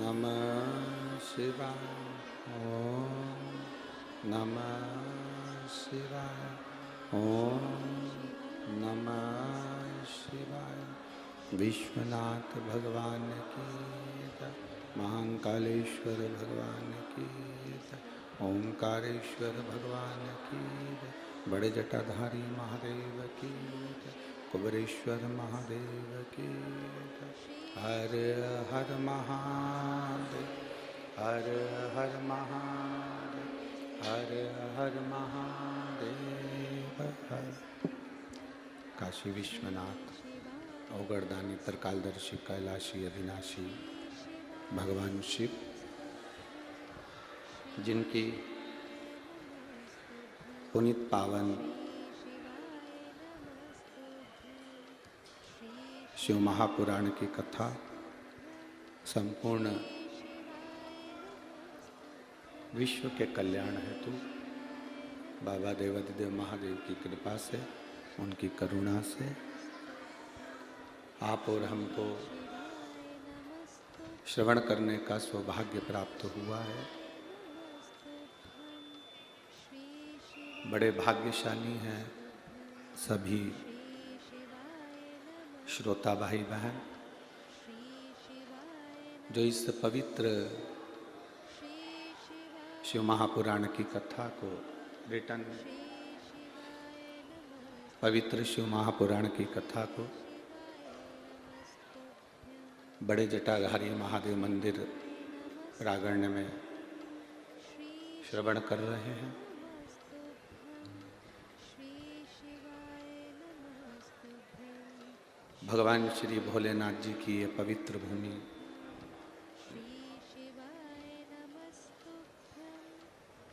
नमः शिवाय। ओम नमः शिवाय। ओम नमः शिवाय। विश्वनाथ भगवान की जय। महाकालेश्वर भगवान की जय। ओंकारेश्वर भगवान की जय। बड़े जटाधारी महादेव की जय। कुबेरेश्वर महादेव की जय। हर हर महादेव। हर हर महादेव। हर हर महादेव। हर काशी विश्वनाथ अवगढ़दानी त्रिकालदर्शी कैलाशी अविनाशी भगवान शिव, जिनकी पुनीत पावन शिव महापुराण की कथा संपूर्ण विश्व के कल्याण हेतु बाबा देवाधिदेव महादेव की कृपा से, उनकी करुणा से आप और हमको श्रवण करने का सौभाग्य प्राप्त हुआ है। बड़े भाग्यशाली हैं सभी श्रोता भाई बहन जो इस पवित्र शिव महापुराण की कथा को रिटर्न पवित्र शिव महापुराण की कथा को बड़े जटाधारी महादेव मंदिर प्रांगण में श्रवण कर रहे हैं। भगवान श्री भोलेनाथ जी की ये पवित्र भूमि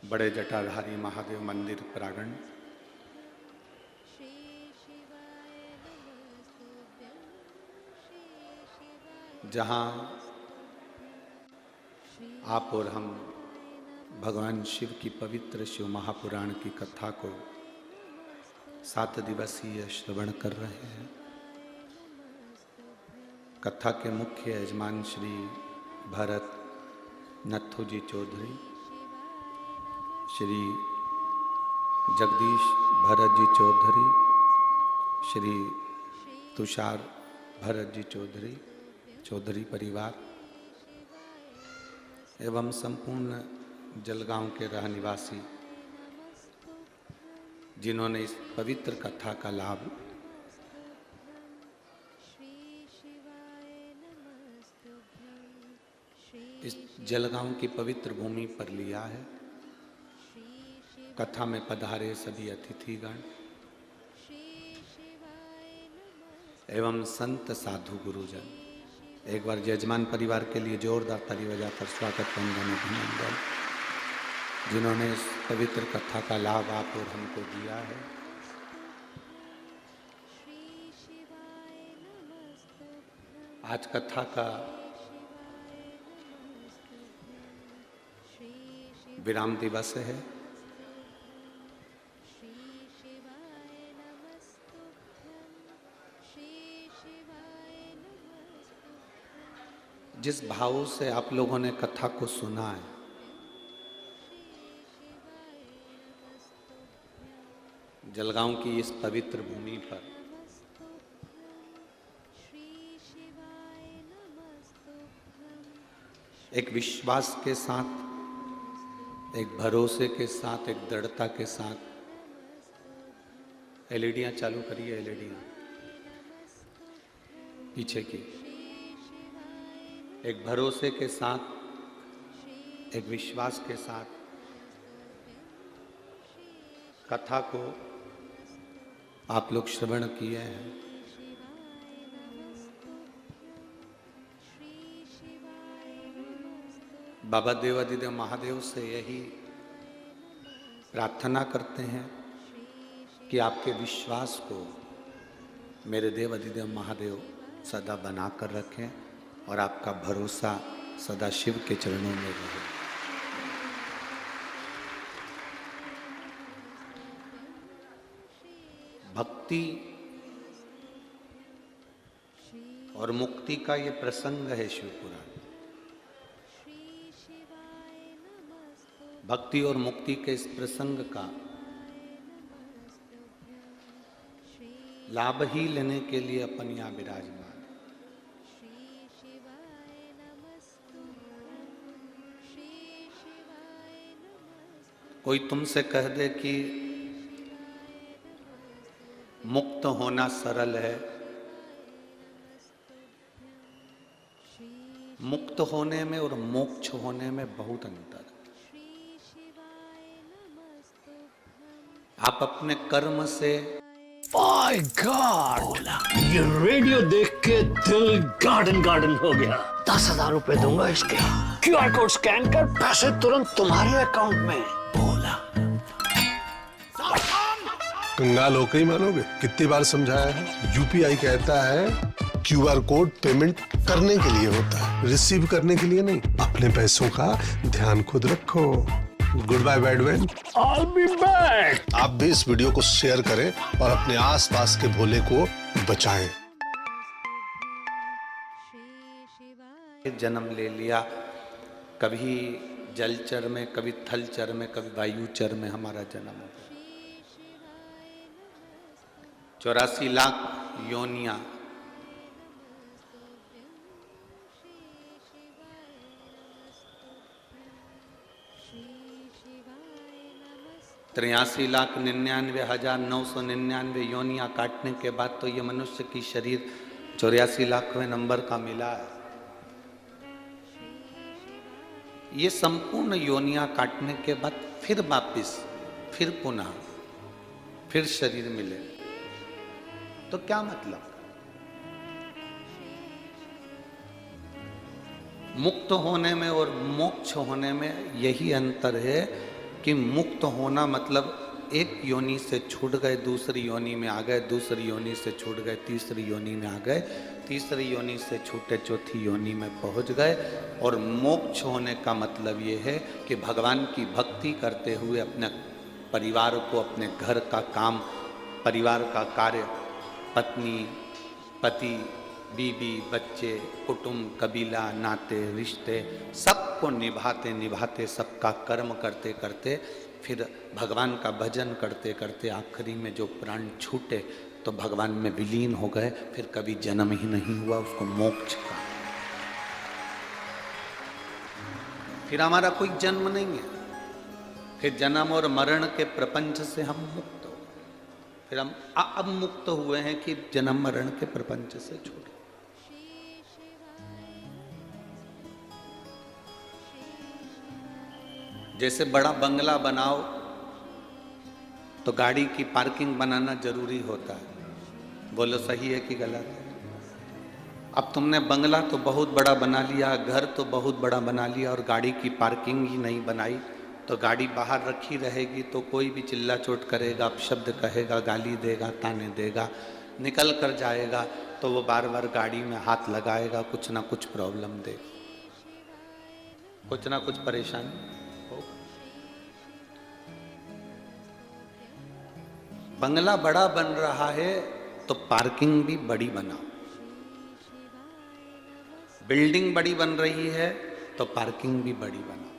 बड़े जटाधारी महादेव मंदिर प्रांगण जहाँ आप और हम भगवान शिव की पवित्र शिव महापुराण की कथा को 7 दिवसीय श्रवण कर रहे हैं। कथा के मुख्य यजमान श्री भरत नथु जी चौधरी, श्री जगदीश भरत जी चौधरी, श्री तुषार भरत जी चौधरी, चौधरी परिवार एवं संपूर्ण जलगांव के रहनिवासी जिन्होंने इस पवित्र कथा का लाभ इस जलगांव की पवित्र भूमि पर लिया है। कथा में पधारे सभी अतिथिगण एवं संत साधु गुरुजन, एक बार यजमान परिवार के लिए जोरदार ताली बजाकर स्वागत वंदन अभिनंदन, जिन्होंने इस पवित्र कथा का लाभ आप और हमको दिया है। आज कथा का विराम दिवस है। जिस भाव से आप लोगों ने कथा को सुना है, जलगांव की इस पवित्र भूमि पर एक विश्वास के साथ, एक भरोसे के साथ, एक दृढ़ता के साथ, एलईडियां चालू करिए, एलईडियां पीछे की, एक भरोसे के साथ, एक विश्वास के साथ कथा को आप लोग श्रवण किए हैं। बाबा देवाधिदेव महादेव से यही प्रार्थना करते हैं कि आपके विश्वास को मेरे देवाधिदेव महादेव सदा बना कर रखें और आपका भरोसा सदा शिव के चरणों में रहे। भक्ति और मुक्ति का ये प्रसंग है शिव पुराण। भक्ति और मुक्ति के इस प्रसंग का लाभ ही लेने के लिए अपन यहाँ विराजमान। कोई तुमसे कह दे कि मुक्त होना सरल है, मुक्त होने में और मोक्ष होने में बहुत अंतर है। आप अपने कर्म से माय गॉड, ये रेडियो देख के दिल गार्डन गार्डन हो गया। 10,000 रुपए दूंगा इसके। QR कोड स्कैन कर, पैसे तुरंत तुम्हारे अकाउंट में। बोला कंगाल होकर ही मानोगे? कितनी बार समझाया है? UPI कहता है QR कोड पेमेंट करने के लिए होता है, रिसीव करने के लिए नहीं। अपने पैसों का ध्यान खुद रखो। Goodbye badman, I'll be back। आप भी इस वीडियो को शेयर करें और अपने आसपास के भोले को बचाएं। जन्म ले लिया, कभी जलचर में, कभी थलचर में, कभी वायुचर में हमारा जन्म हो गया। 84 लाख योनियां, तिरासी लाख 99,999 योनियां काटने के बाद तो ये मनुष्य की शरीर 84 लाखवें नंबर का मिला है। ये संपूर्ण योनियां काटने के बाद फिर वापिस, फिर पुनः, फिर शरीर मिले, तो क्या मतलब? मुक्त होने में और मोक्ष होने में यही अंतर है कि मुक्त होना मतलब एक योनि से छूट गए, दूसरी योनि में आ गए, दूसरी योनि से छूट गए, तीसरी योनि में आ गए, तीसरी योनि से छूटे चौथी योनि में पहुंच गए। और मोक्ष होने का मतलब ये है कि भगवान की भक्ति करते हुए अपने परिवार को, अपने घर का काम, परिवार का कार्य, पत्नी, पति, बीवी, बच्चे, कुटुंब, कबीला, नाते, रिश्ते, सबको निभाते निभाते, सबका कर्म करते करते, फिर भगवान का भजन करते करते आखिरी में जो प्राण छूटे तो भगवान में विलीन हो गए। फिर कभी जन्म ही नहीं हुआ, उसको मोक्ष का। फिर हमारा कोई जन्म नहीं है, फिर जन्म और मरण के प्रपंच से हम मुक्त हो गए। फिर हम अब मुक्त हुए हैं कि जन्म मरण के प्रपंच से छूटे। जैसे बड़ा बंगला बनाओ तो गाड़ी की पार्किंग बनाना जरूरी होता है। बोलो सही है कि गलत है? अब तुमने बंगला तो बहुत बड़ा बना लिया, घर तो बहुत बड़ा बना लिया और गाड़ी की पार्किंग ही नहीं बनाई, तो गाड़ी बाहर रखी रहेगी तो कोई भी चिल्ला चोट करेगा, अपशब्द कहेगा, गाली देगा, ताने देगा, निकल कर जाएगा तो वो बार बार गाड़ी में हाथ लगाएगा, कुछ ना कुछ प्रॉब्लम देगा, कुछ ना कुछ परेशानी। बंगला बड़ा बन रहा है तो पार्किंग भी बड़ी बनाओ। बिल्डिंग बड़ी बन रही है तो पार्किंग भी बड़ी बनाओ।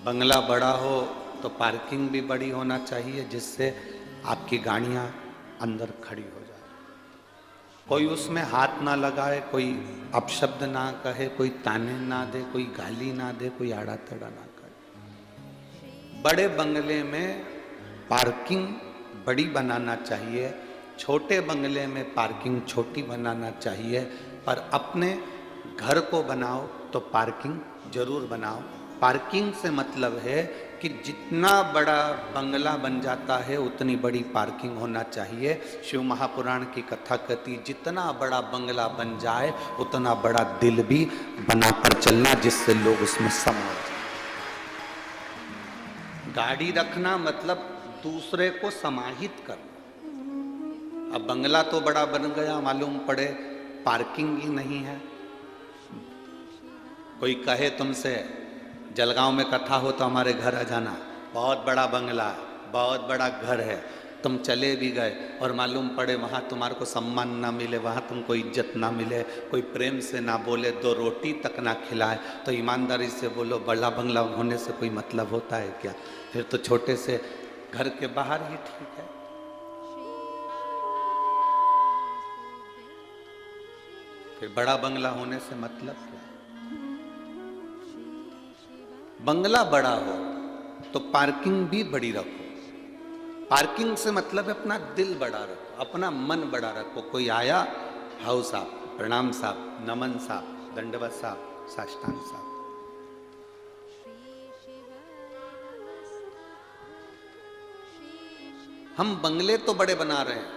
बंगला बड़ा हो तो पार्किंग भी बड़ी होना चाहिए, जिससे आपकी गाड़ियां अंदर खड़ी हो जाए, कोई उसमें हाथ ना लगाए, कोई अपशब्द ना कहे, कोई ताने ना दे, कोई गाली ना दे, कोई आड़ा तड़ा ना करे। बड़े बंगले में पार्किंग बड़ी बनाना चाहिए, छोटे बंगले में पार्किंग छोटी बनाना चाहिए, पर अपने घर को बनाओ तो पार्किंग जरूर बनाओ। पार्किंग से मतलब है कि जितना बड़ा बंगला बन जाता है उतनी बड़ी पार्किंग होना चाहिए। शिव महापुराण की कथा कहती, जितना बड़ा बंगला बन जाए उतना बड़ा दिल भी बनाकर चलना, जिससे लोग उसमें समा जाए। गाड़ी रखना मतलब दूसरे को समाहित करना। अब बंगला तो बड़ा बन गया, मालूम पड़े पार्किंग ही नहीं है। कोई कहे तुमसे जलगांव में कथा हो तो हमारे घर आ जाना, बहुत बड़ा बंगला है, बहुत बड़ा घर है, तुम चले भी गए और मालूम पड़े वहाँ तुम्हारे को सम्मान ना मिले, वहाँ तुमको इज्जत ना मिले, कोई प्रेम से ना बोले, 2 रोटी तक ना खिलाए, तो ईमानदारी से बोलो बड़ा बंगला होने से कोई मतलब होता है क्या? फिर तो छोटे से घर के बाहर ही ठीक है। फिर बड़ा बंगला होने से मतलब क्या? बंगला बड़ा हो तो पार्किंग भी बड़ी रखो। पार्किंग से मतलब है अपना दिल बड़ा रखो, अपना मन बड़ा रखो। कोई आया, हाउ साहब, प्रणाम साहब, नमन साहब, दंडवत साहब, साष्टांग साहब। हम बंगले तो बड़े बना रहे हैं,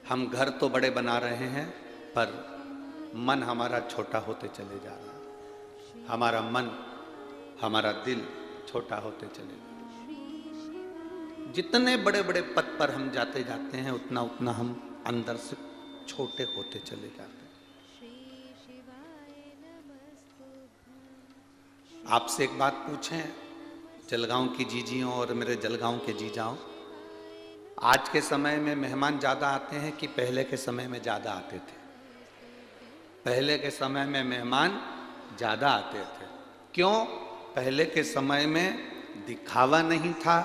हम घर तो बड़े बना रहे हैं, पर मन हमारा छोटा होते चले जा रहा है। हमारा मन, हमारा दिल छोटा होते चले जा रहा है। जितने बड़े बड़े पद पर हम जाते जाते हैं, उतना उतना हम अंदर से छोटे होते चले जाते हैं। आपसे एक बात पूछें, जलगांव की जीजियों और मेरे जलगांव के जीजाओं, आज के समय में मेहमान ज्यादा आते हैं कि पहले के समय में ज्यादा आते थे? पहले के समय में मेहमान ज्यादा आते थे। क्यों? पहले के समय में दिखावा नहीं था,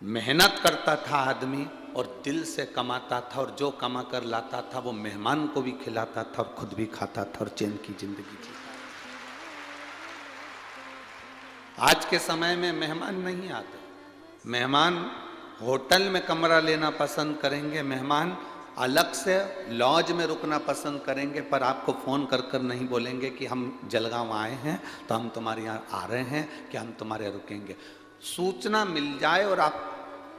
मेहनत करता था आदमी और दिल से कमाता था, और जो कमा कर लाता था वो मेहमान को भी खिलाता था और खुद भी खाता था और चैन की जिंदगी जीता। आज के समय में मेहमान नहीं आते। मेहमान होटल में कमरा लेना पसंद करेंगे, मेहमान अलग से लॉज में रुकना पसंद करेंगे, पर आपको फ़ोन कर कर नहीं बोलेंगे कि हम जलगांव आए हैं तो हम तुम्हारे यहाँ आ रहे हैं कि हम तुम्हारे यहाँ रुकेंगे। सूचना मिल जाए और आप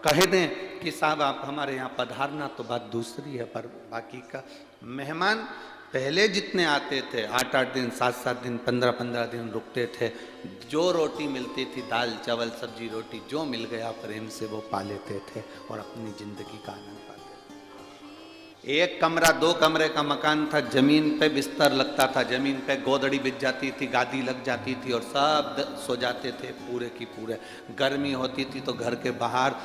कह दें कि साहब आप हमारे यहाँ पधारना, तो बात दूसरी है, पर बाकी का मेहमान पहले जितने आते थे 8-8 दिन, 7-7 दिन, 15-15 दिन रुकते थे। जो रोटी मिलती थी, दाल चावल सब्जी रोटी, जो मिल गया प्रेम से वो पा लेते थे और अपनी जिंदगी का आनंद पाते थे। एक कमरा 2 कमरे का मकान था, जमीन पे बिस्तर लगता था, जमीन पे गोदड़ी बिछ जाती थी, गादी लग जाती थी और सब सो जाते थे पूरे की पूरे। गर्मी होती थी तो घर के बाहर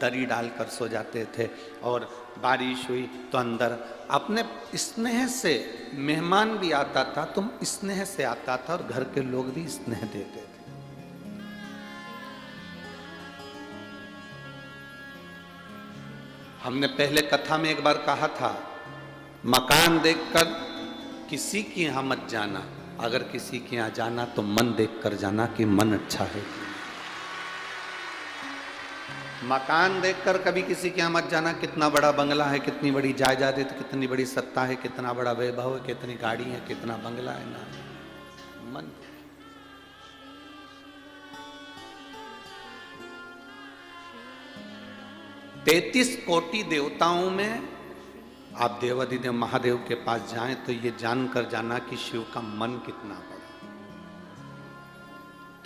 दरी डालकर सो जाते थे, और बारिश हुई तो अंदर। अपने स्नेह से मेहमान भी आता था, तुम स्नेह से आता था और घर के लोग भी स्नेह देते थे। हमने पहले कथा में एक बार कहा था, मकान देखकर किसी की यहाँ मत जाना, अगर किसी के यहाँ जाना तो मन देखकर जाना कि मन अच्छा है। मकान देखकर कभी किसी के यहाँ मत जाना, कितना बड़ा बंगला है, कितनी बड़ी जायदाद है, कितनी बड़ी सत्ता है, कितना बड़ा वैभव है, कितनी गाड़ी है, कितना बंगला है, ना, मन। तैतीस कोटि देवताओं में आप देवाधिदेव महादेव के पास जाएं तो ये जानकर जाना कि शिव का मन कितना बड़ा।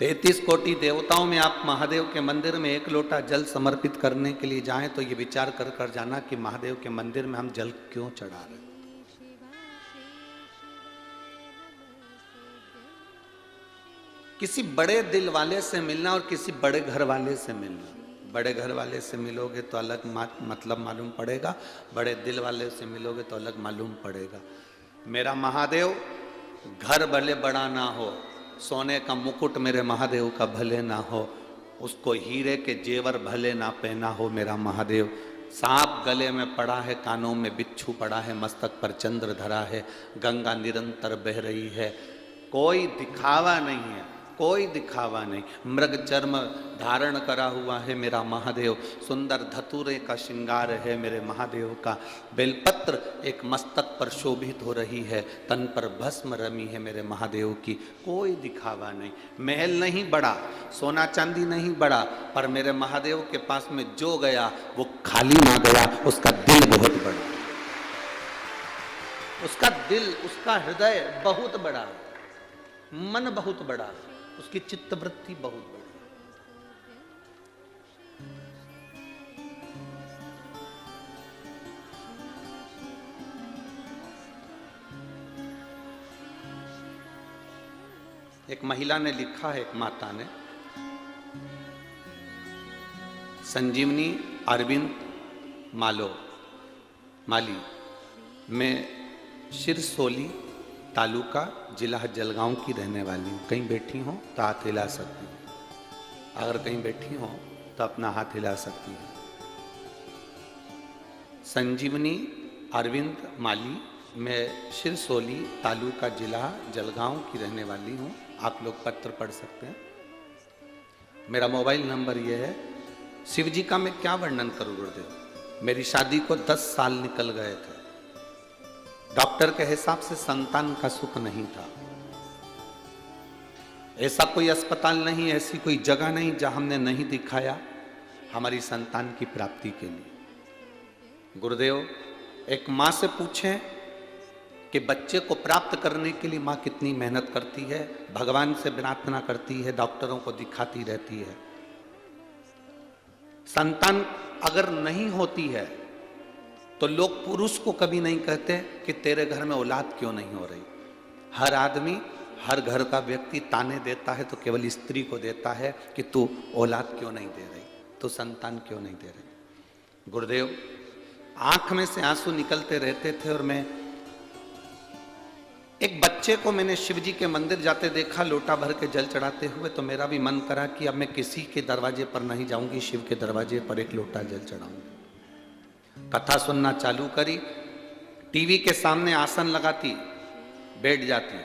33 कोटि देवताओं में आप महादेव के मंदिर में 1 लोटा जल समर्पित करने के लिए जाएं तो ये विचार कर कर जाना कि महादेव के मंदिर में हम जल क्यों चढ़ा रहे हैं। किसी बड़े दिल वाले से मिलना और किसी बड़े घर वाले से मिलना, बड़े घर वाले से मिलोगे तो अलग मतलब मालूम पड़ेगा, बड़े दिल वाले से मिलोगे तो अलग मालूम पड़ेगा। मेरा महादेव घर भले बड़ा ना हो, सोने का मुकुट मेरे महादेव का भले ना हो, उसको हीरे के जेवर भले ना पहना हो, मेरा महादेव सांप गले में पड़ा है, कानों में बिच्छू पड़ा है, मस्तक पर चंद्र धरा है, गंगा निरंतर बह रही है, कोई दिखावा नहीं है, कोई दिखावा नहीं। मृग चर्म धारण करा हुआ है मेरा महादेव, सुंदर धतूरे का श्रृंगार है मेरे महादेव का, बेलपत्र एक मस्तक पर शोभित हो रही है, तन पर भस्म रमी है मेरे महादेव की, कोई दिखावा नहीं। महल नहीं बड़ा, सोना चांदी नहीं बड़ा, पर मेरे महादेव के पास में जो गया वो खाली ना गया, उसका दिल बहुत बड़ा, उसका दिल, उसका हृदय बहुत बड़ा, मन बहुत बड़ा, उसकी चित्तवृत्ति बहुत बड़ी। एक महिला ने लिखा है, एक माता ने, संजीवनी अरविंद माली, मैं सिरसोली तालुका जिला जलगांव की रहने वाली हूँ। कहीं बैठी हो तो हाथ हिला सकती हूँ, अगर कहीं बैठी हो तो अपना हाथ हिला सकती हूँ। संजीवनी अरविंद माली, मैं सिरसोली तालुका जिला जलगांव की रहने वाली हूँ। आप लोग पत्र पढ़ सकते हैं। मेरा मोबाइल नंबर यह है। शिव जी का मैं क्या वर्णन करूँ गुरुदेव। मेरी शादी को 10 साल निकल गए थे। डॉक्टर के हिसाब से संतान का सुख नहीं था। ऐसा कोई अस्पताल नहीं, ऐसी कोई जगह नहीं जहां हमने नहीं दिखाया हमारी संतान की प्राप्ति के लिए। गुरुदेव, एक माँ से पूछें कि बच्चे को प्राप्त करने के लिए माँ कितनी मेहनत करती है, भगवान से प्रार्थना करती है, डॉक्टरों को दिखाती रहती है। संतान अगर नहीं होती है तो लोग पुरुष को कभी नहीं कहते कि तेरे घर में औलाद क्यों नहीं हो रही। हर आदमी, हर घर का व्यक्ति ताने देता है तो केवल स्त्री को देता है कि तू औलाद क्यों नहीं दे रही, तू संतान क्यों नहीं दे रही। गुरुदेव, आंख में से आंसू निकलते रहते थे और मैं एक बच्चे को मैंने शिव जी के मंदिर जाते देखा, लोटा भर के जल चढ़ाते हुए, तो मेरा भी मन करा कि अब मैं किसी के दरवाजे पर नहीं जाऊंगी, शिव के दरवाजे पर एक लोटा जल चढ़ाऊंगी। कथा सुनना चालू करी, टीवी के सामने आसन लगाती, बैठ जाती,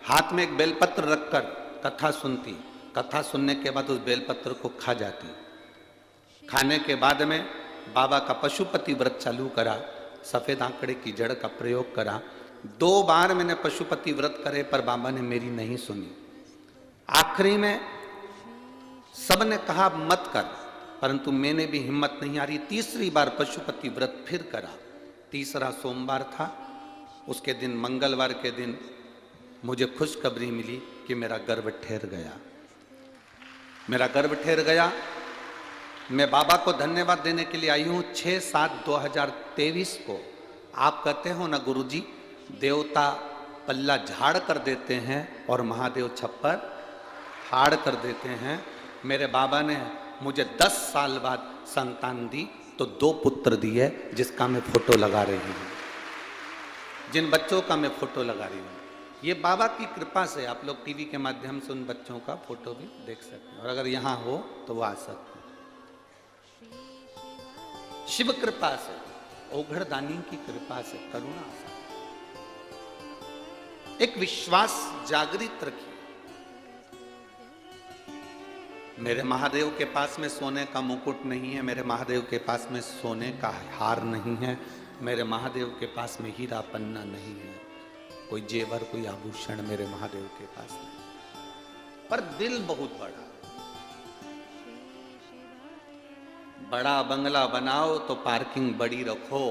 हाथ में एक बेलपत्र रखकर कथा सुनती। कथा सुनने के बाद उस बेलपत्र को खा जाती। खाने के बाद में बाबा का पशुपति व्रत चालू करा, सफेद आंकड़े की जड़ का प्रयोग करा। 2 बार मैंने पशुपति व्रत करे पर बाबा ने मेरी नहीं सुनी। आखिरी में सबने कहा मत कर, परंतु मैंने भी हिम्मत नहीं आ रही। तीसरी बार पशुपति व्रत फिर करा। तीसरा सोमवार था, उसके दिन मंगलवार के दिन मुझे खुशखबरी मिली कि मेरा गर्भ ठहर गया। मेरा गर्भ ठहर गया। मैं बाबा को धन्यवाद देने के लिए आई हूँ। 6/7/2023 को आप कहते हो ना गुरुजी, देवता पल्ला झाड़ कर देते हैं और महादेव छप्पर फाड़ कर देते हैं। मेरे बाबा ने मुझे 10 साल बाद संतान दी तो 2 पुत्र दिए, जिसका मैं फोटो लगा रही हूँ, जिन बच्चों का मैं फोटो लगा रही हूँ। ये बाबा की कृपा से आप लोग टीवी के माध्यम से उन बच्चों का फोटो भी देख सकते हैं, और अगर यहाँ हो तो वो आ सकते हैं। शिव कृपा से, ओघड़दानी की कृपा से, करुणा से एक विश्वास जागृत रखिए। मेरे महादेव के पास में सोने का मुकुट नहीं है, मेरे महादेव के पास में सोने का हार नहीं है, मेरे महादेव के पास में हीरा पन्ना नहीं है, कोई जेवर, कोई आभूषण मेरे महादेव के पास नहीं। पर दिल बहुत बड़ा। बड़ा बंगला बनाओ तो पार्किंग बड़ी रखो,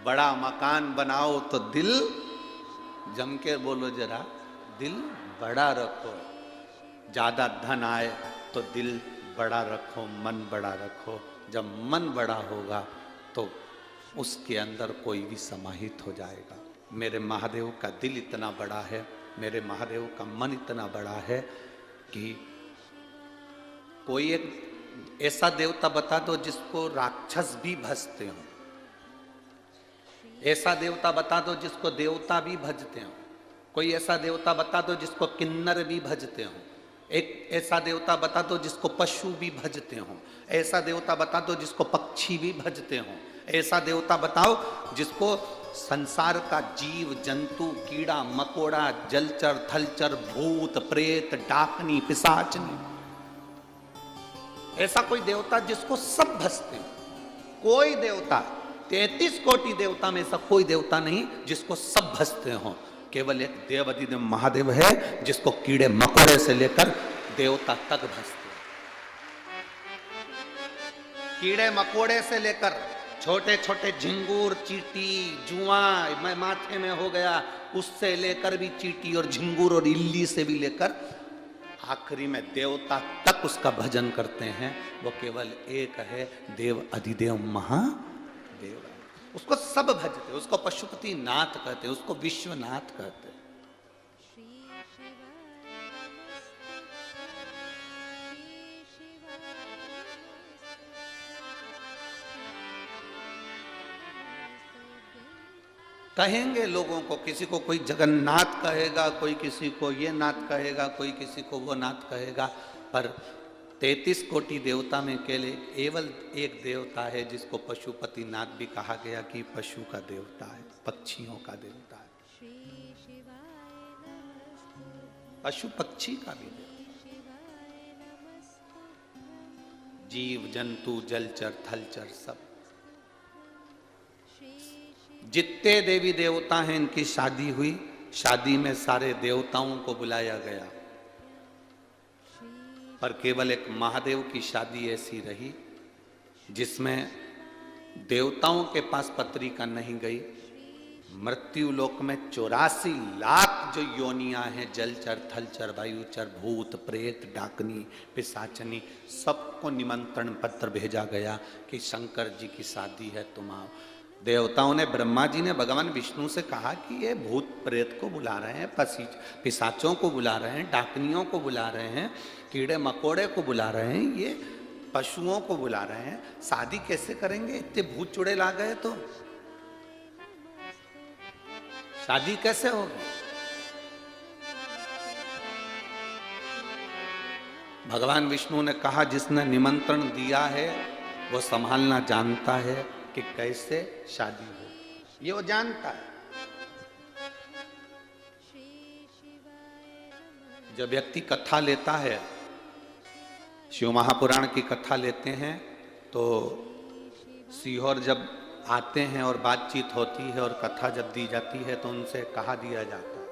बड़ा मकान बनाओ तो दिल, जम के बोलो जरा, दिल बड़ा रखो। ज्यादा धन आए तो दिल बड़ा रखो, मन बड़ा रखो। जब मन बड़ा होगा तो उसके अंदर कोई भी समाहित हो जाएगा। मेरे महादेव का दिल इतना बड़ा है, मेरे महादेव का मन इतना बड़ा है कि कोई एक ऐसा देवता बता दो जिसको राक्षस भी भजते हो, ऐसा देवता बता दो जिसको देवता भी भजते हो, कोई ऐसा देवता बता दो जिसको किन्नर भी भजते हो, एक ऐसा देवता बता दो जिसको पशु भी भजते हो, ऐसा देवता बता दो जिसको पक्षी भी भजते हो, ऐसा देवता बताओ जिसको संसार का जीव जंतु, कीड़ा मकोड़ा, जलचर थलचर, भूत प्रेत, डाकनी पिशाचनी, ऐसा कोई देवता जिसको सब भजते हो। कोई देवता, 33 कोटि देवता में ऐसा कोई देवता नहीं जिसको सब भजते हो। केवल एक देव अधिदेव महादेव है जिसको कीड़े मकोड़े से लेकर देवता तक भजते हैं। कीड़े मकोड़े से लेकर छोटे छोटे झिंगूर, चींटी, जुआ मैं माथे में हो गया, उससे लेकर भी चींटी और झिंगूर और इल्ली से भी लेकर आखिरी में देवता तक उसका भजन करते हैं। वो केवल एक है, देव अधिदेव महादेव। उसको सब भजते, उसको पशुपति नाथ कहते, उसको विश्वनाथ कहते। कहेंगे लोगों को, किसी को कोई जगन्नाथ कहेगा, कोई किसी को ये नाथ कहेगा, कोई किसी को वो नाथ कहेगा, पर 33 कोटि देवता में केवल एक देवता है जिसको पशुपति नाथ भी कहा गया कि पशु का देवता है, पक्षियों का देवता है, पशु पक्षी का भी देवता, जीव जंतु जलचर थलचर सब, जितने देवी देवता हैं इनकी शादी हुई, शादी में सारे देवताओं को बुलाया गया, पर केवल एक महादेव की शादी ऐसी रही जिसमें देवताओं के पास पत्रिका नहीं गई। मृत्यु लोक में 84 लाख जो योनियां हैं, जलचर थलचर वायुचर भूत प्रेत डाकनी पिशाचनी, सबको निमंत्रण पत्र भेजा गया कि शंकर जी की शादी है, तुम आओ। देवताओं ने, ब्रह्मा जी ने भगवान विष्णु से कहा कि ये भूत प्रेत को बुला रहे हैं, पिशाचों को बुला रहे हैं, डाकनियों को बुला रहे हैं, कीड़े मकोड़े को बुला रहे हैं, ये पशुओं को बुला रहे हैं, शादी कैसे करेंगे? इतने भूत चुड़ैल आ गए तो शादी कैसे होगी? भगवान विष्णु ने कहा जिसने निमंत्रण दिया है वो संभालना जानता है कि कैसे शादी हो, ये वो जानता है। जब व्यक्ति कथा लेता है, शिव महापुराण की कथा लेते हैं, तो सीहोर जब आते हैं और बातचीत होती है और कथा जब दी जाती है तो उनसे कहा दिया जाता है,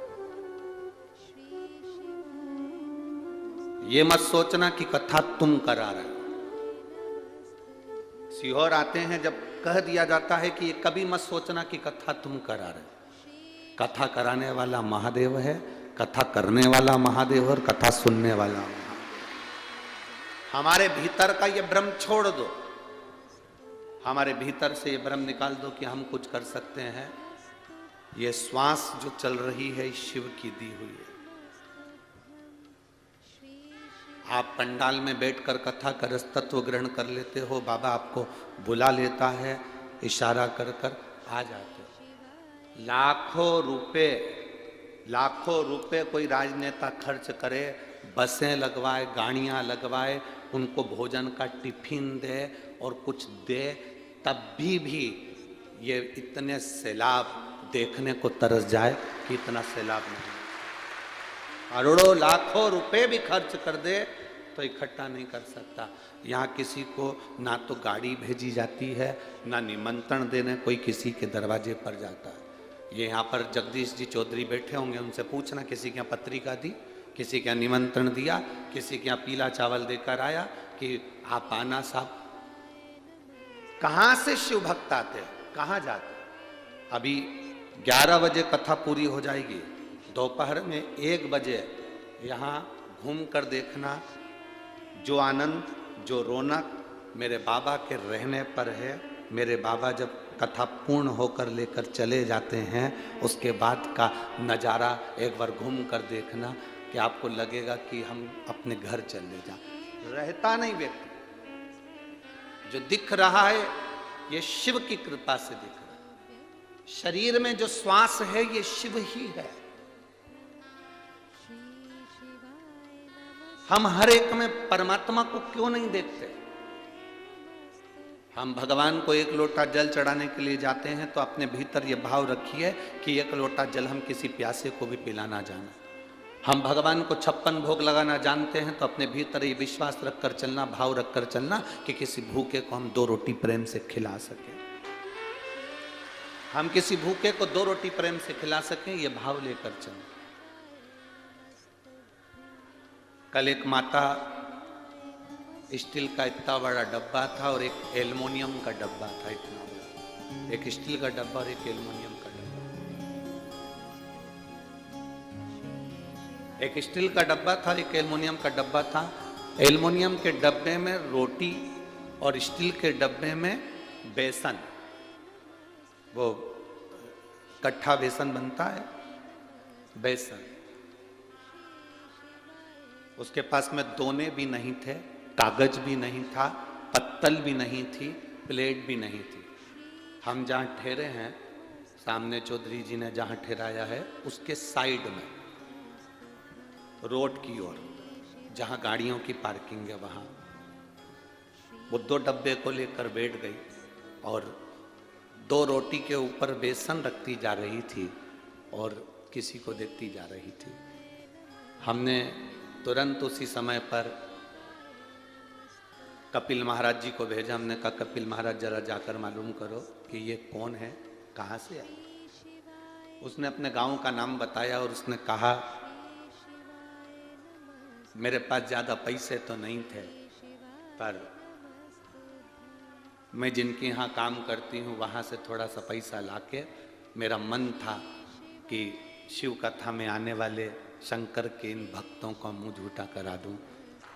ये मत सोचना कि कथा तुम करा रहे हो। सीहोर आते हैं जब कह दिया जाता है कि ये कभी मत सोचना कि कथा तुम करा रहे हो। कथा कराने वाला महादेव है, कथा करने वाला महादेव और कथा सुनने वाला महादेव। हमारे भीतर का ये भ्रम छोड़ दो, हमारे भीतर से ये भ्रम निकाल दो कि हम कुछ कर सकते हैं। ये श्वास जो चल रही है शिव की दी हुई है। आप पंडाल में बैठकर कथा कर तत्व ग्रहण कर लेते हो, बाबा आपको बुला लेता है, इशारा कर कर आ जाते हो। लाखों रुपए कोई राजनेता खर्च करे, बसें लगवाए, गाड़ियां लगवाए, उनको भोजन का टिफिन दे और कुछ दे, तब भी ये इतने सैलाब देखने को तरस जाए कि इतना सैलाब नहीं। करोड़ों लाखों रुपए भी खर्च कर दे तो इकट्ठा नहीं कर सकता। यहाँ किसी को ना तो गाड़ी भेजी जाती है, ना निमंत्रण देने कोई किसी के दरवाजे पर जाता है। ये यहाँ पर जगदीश जी चौधरी बैठे होंगे, उनसे पूछना किसी के यहाँ पत्रिका दी, किसी के यहाँ निमंत्रण दिया, किसी के यहाँ पीला चावल देकर आया कि आप आना साहब। कहाँ से शिव भक्त आते हैं, कहाँ जाते? अभी 11 बजे कथा पूरी हो जाएगी, दोपहर में 1 बजे यहाँ घूम कर देखना। जो आनंद, जो रौनक मेरे बाबा के रहने पर है, मेरे बाबा जब कथा पूर्ण होकर लेकर चले जाते हैं उसके बाद का नज़ारा एक बार घूम कर देखना कि आपको लगेगा कि हम अपने घर चले जाएं। रहता नहीं व्यक्ति, जो दिख रहा है ये शिव की कृपा से दिख रहा है। शरीर में जो श्वास है ये शिव ही है। हम हर एक में परमात्मा को क्यों नहीं देखते? हम भगवान को 1 लोटा जल चढ़ाने के लिए जाते हैं तो अपने भीतर ये भाव रखिए कि 1 लोटा जल हम किसी प्यासे को भी पिलाना जाना। हम भगवान को 56 भोग लगाना जानते हैं तो अपने भीतर ये विश्वास रखकर चलना, भाव रखकर चलना कि किसी भूखे को हम 2 रोटी प्रेम से खिला सकें। हम किसी भूखे को 2 रोटी प्रेम से खिला सकें, ये भाव लेकर चलें। कल एक माता स्टील का इतना बड़ा डब्बा था और एक एल्युमिनियम का डब्बा था, इतना बड़ा। एक स्टील का डब्बा और एक एल्युमिनियम का डब्बा। एक स्टील का डब्बा था, एक एल्युमिनियम का डब्बा था। एल्युमिनियम के डब्बे में रोटी और स्टील के डब्बे में बेसन, वो कट्ठा बेसन बनता है, बेसन। उसके पास में दोने भी नहीं थे, कागज भी नहीं था, पत्तल भी नहीं थी, प्लेट भी नहीं थी। हम जहाँ ठहरे हैं सामने चौधरी जी ने जहां ठहराया है उसके साइड में रोड की ओर जहां गाड़ियों की पार्किंग है वहां वो 2 डब्बे को लेकर बैठ गई और 2 रोटी के ऊपर बेसन रखती जा रही थी और किसी को देती जा रही थी। हमने तुरंत उसी समय पर कपिल महाराज जी को भेजा। हमने कहा कपिल महाराज जरा जाकर मालूम करो कि ये कौन है, कहाँ से आया। उसने अपने गांव का नाम बताया और उसने कहा मेरे पास ज़्यादा पैसे तो नहीं थे पर मैं जिनके यहाँ काम करती हूँ वहाँ से थोड़ा सा पैसा लाके मेरा मन था कि शिव कथा में आने वाले शंकर के इन भक्तों का मुंह झूठा करा दूं,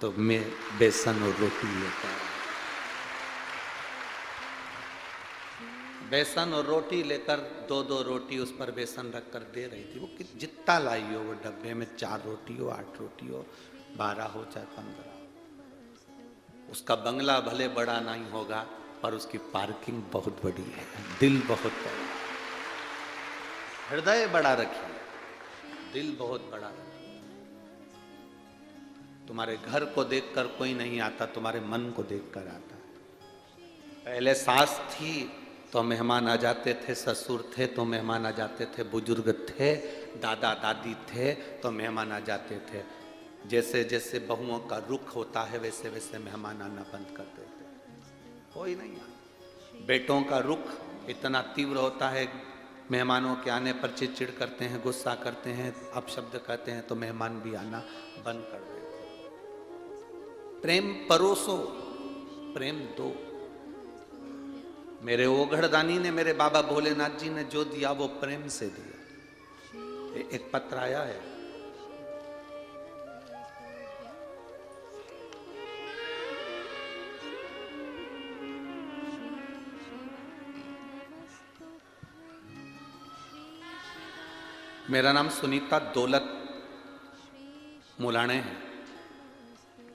तो मैं बेसन और रोटी लेकर बेसन और रोटी लेकर 2-2 रोटी उस पर बेसन रख कर दे रही थी। वो जितना लाई हो वो डब्बे में 4 रोटी हो, 8 रोटी हो, 12 हो चाहे 15। उसका बंगला भले बड़ा नहीं होगा पर उसकी पार्किंग बहुत बड़ी है, दिल बहुत बड़ा, हृदय बड़ा रखिए, दिल बहुत बड़ा रखिए। तुम्हारे घर को देखकर कोई नहीं आता, तुम्हारे मन को देखकर आता है। पहले सास थी तो मेहमान आ जाते थे, ससुर थे तो मेहमान आ जाते थे, बुजुर्ग थे, दादा दादी थे तो मेहमान आ जाते थे। जैसे जैसे बहुओं का रुख होता है वैसे वैसे मेहमान आना बंद कर देते, कोई नहीं आता। बेटों का रुख इतना तीव्र होता है, मेहमानों के आने पर चिड़चिड़ करते हैं, गुस्सा करते हैं, अपशब्द कहते हैं तो मेहमान भी आना बंद कर देते हैं। प्रेम परोसो, प्रेम दो। मेरे ओघड़दानी ने, मेरे बाबा भोलेनाथ जी ने जो दिया वो प्रेम से दिया। एक पत्र आया है, मेरा नाम सुनीता दौलत मुलाणे है।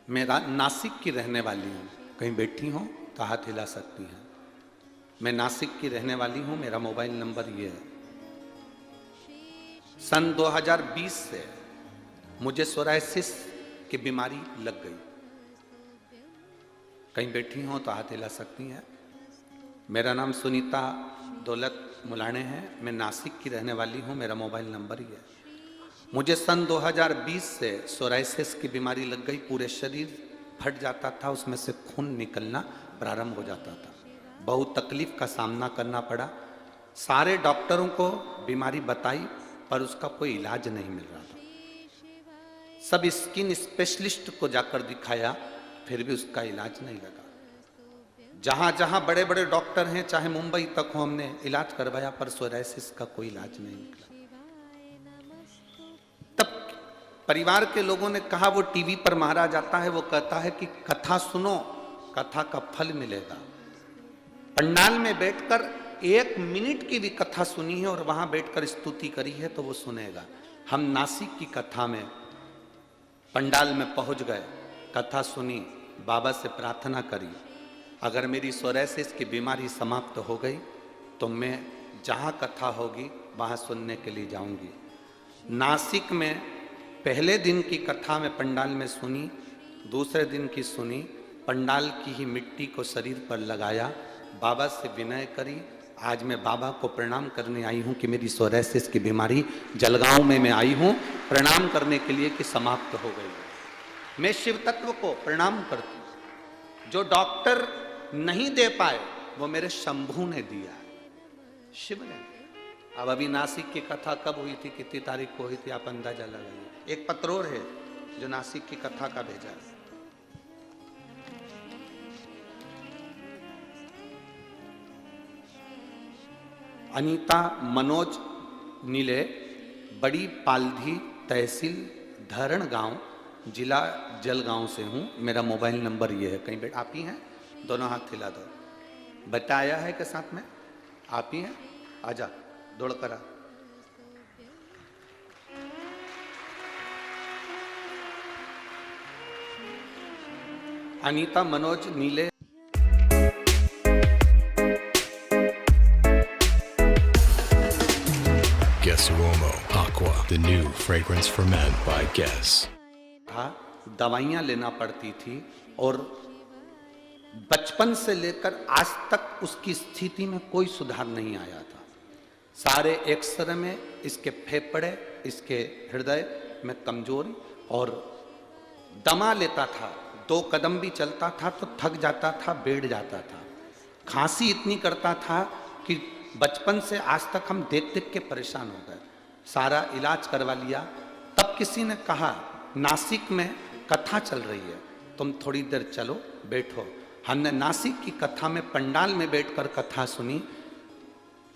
मैं नासिक की रहने वाली हूँ। कहीं बैठी हो तो हाथ हिला सकती हैं। मैं नासिक की रहने वाली हूँ। मेरा मोबाइल नंबर ये है। सन 2020 से मुझे सोरायसिस की बीमारी लग गई। कहीं बैठी हो तो हाथ हिला सकती हैं। मेरा नाम सुनीता दौलत मुलाणे है। मैं नासिक की रहने वाली हूँ। मेरा मोबाइल नंबर ही है। मुझे सन 2020 से सोरायसिस की बीमारी लग गई। पूरे शरीर फट जाता था, उसमें से खून निकलना प्रारंभ हो जाता था। बहुत तकलीफ का सामना करना पड़ा। सारे डॉक्टरों को बीमारी बताई पर उसका कोई इलाज नहीं मिल रहा था। सब स्किन स्पेशलिस्ट को जाकर दिखाया, फिर भी उसका इलाज नहीं लगा। जहां जहां बड़े बड़े डॉक्टर हैं, चाहे मुंबई तक हो, हमने इलाज करवाया पर सोरायसिस का कोई इलाज नहीं निकला। तब परिवार के लोगों ने कहा, वो टीवी पर मारा जाता है, वो कहता है कि कथा सुनो, कथा का फल मिलेगा। पंडाल में बैठकर 1 मिनट की भी कथा सुनी है और वहां बैठकर स्तुति करी है तो वो सुनेगा। हम नासिक की कथा में पंडाल में पहुंच गए, कथा सुनी, बाबा से प्रार्थना करी, अगर मेरी सोरायसिस की बीमारी समाप्त हो गई तो मैं जहाँ कथा होगी वहाँ सुनने के लिए जाऊंगी। नासिक में पहले दिन की कथा में पंडाल में सुनी, दूसरे दिन की सुनी, पंडाल की ही मिट्टी को शरीर पर लगाया, बाबा से विनय करी। आज मैं बाबा को प्रणाम करने आई हूँ कि मेरी सोरायसिस की बीमारी जलगांव में मैं आई हूँ प्रणाम करने के लिए कि समाप्त हो गई। मैं शिव तत्व को प्रणाम करती हूँ। जो डॉक्टर नहीं दे पाए वो मेरे शंभू ने दिया, शिव ने। अब अभी नासिक की कथा कब हुई थी, कितनी तारीख को हुई थी, आप अंदाजा लगाइए। एक पत्र और है जो नासिक की कथा का भेजा है। अनीता मनोज नीले, बड़ी पालधी, तहसील धरण गांव, जिला जलगांव से हूँ। मेरा मोबाइल नंबर ये है। कहीं बैठ, आप ही हैं? दोनों हाथ हिला दो। बच्चा आया है के साथ में? आप ही हैं? आजा, दौड़ कर आ। अनीता मनोज नीले Guess Uomo Aqua, the new fragrance for men by Guess. था, दवाइयाँ लेना पड़ती थी और बचपन से लेकर आज तक उसकी स्थिति में कोई सुधार नहीं आया था। सारे एक्सरे में इसके फेफड़े, इसके हृदय में कमजोरी और दमा लेता था, 2 कदम भी चलता था तो थक जाता था, बैठ जाता था। खांसी इतनी करता था कि बचपन से आज तक हम देख देख के परेशान हो गए। सारा इलाज करवा लिया। तब किसी ने कहा नासिक में कथा चल रही है, तुम थोड़ी देर चलो, बैठो। हमने नासिक की कथा में पंडाल में बैठकर कथा सुनी।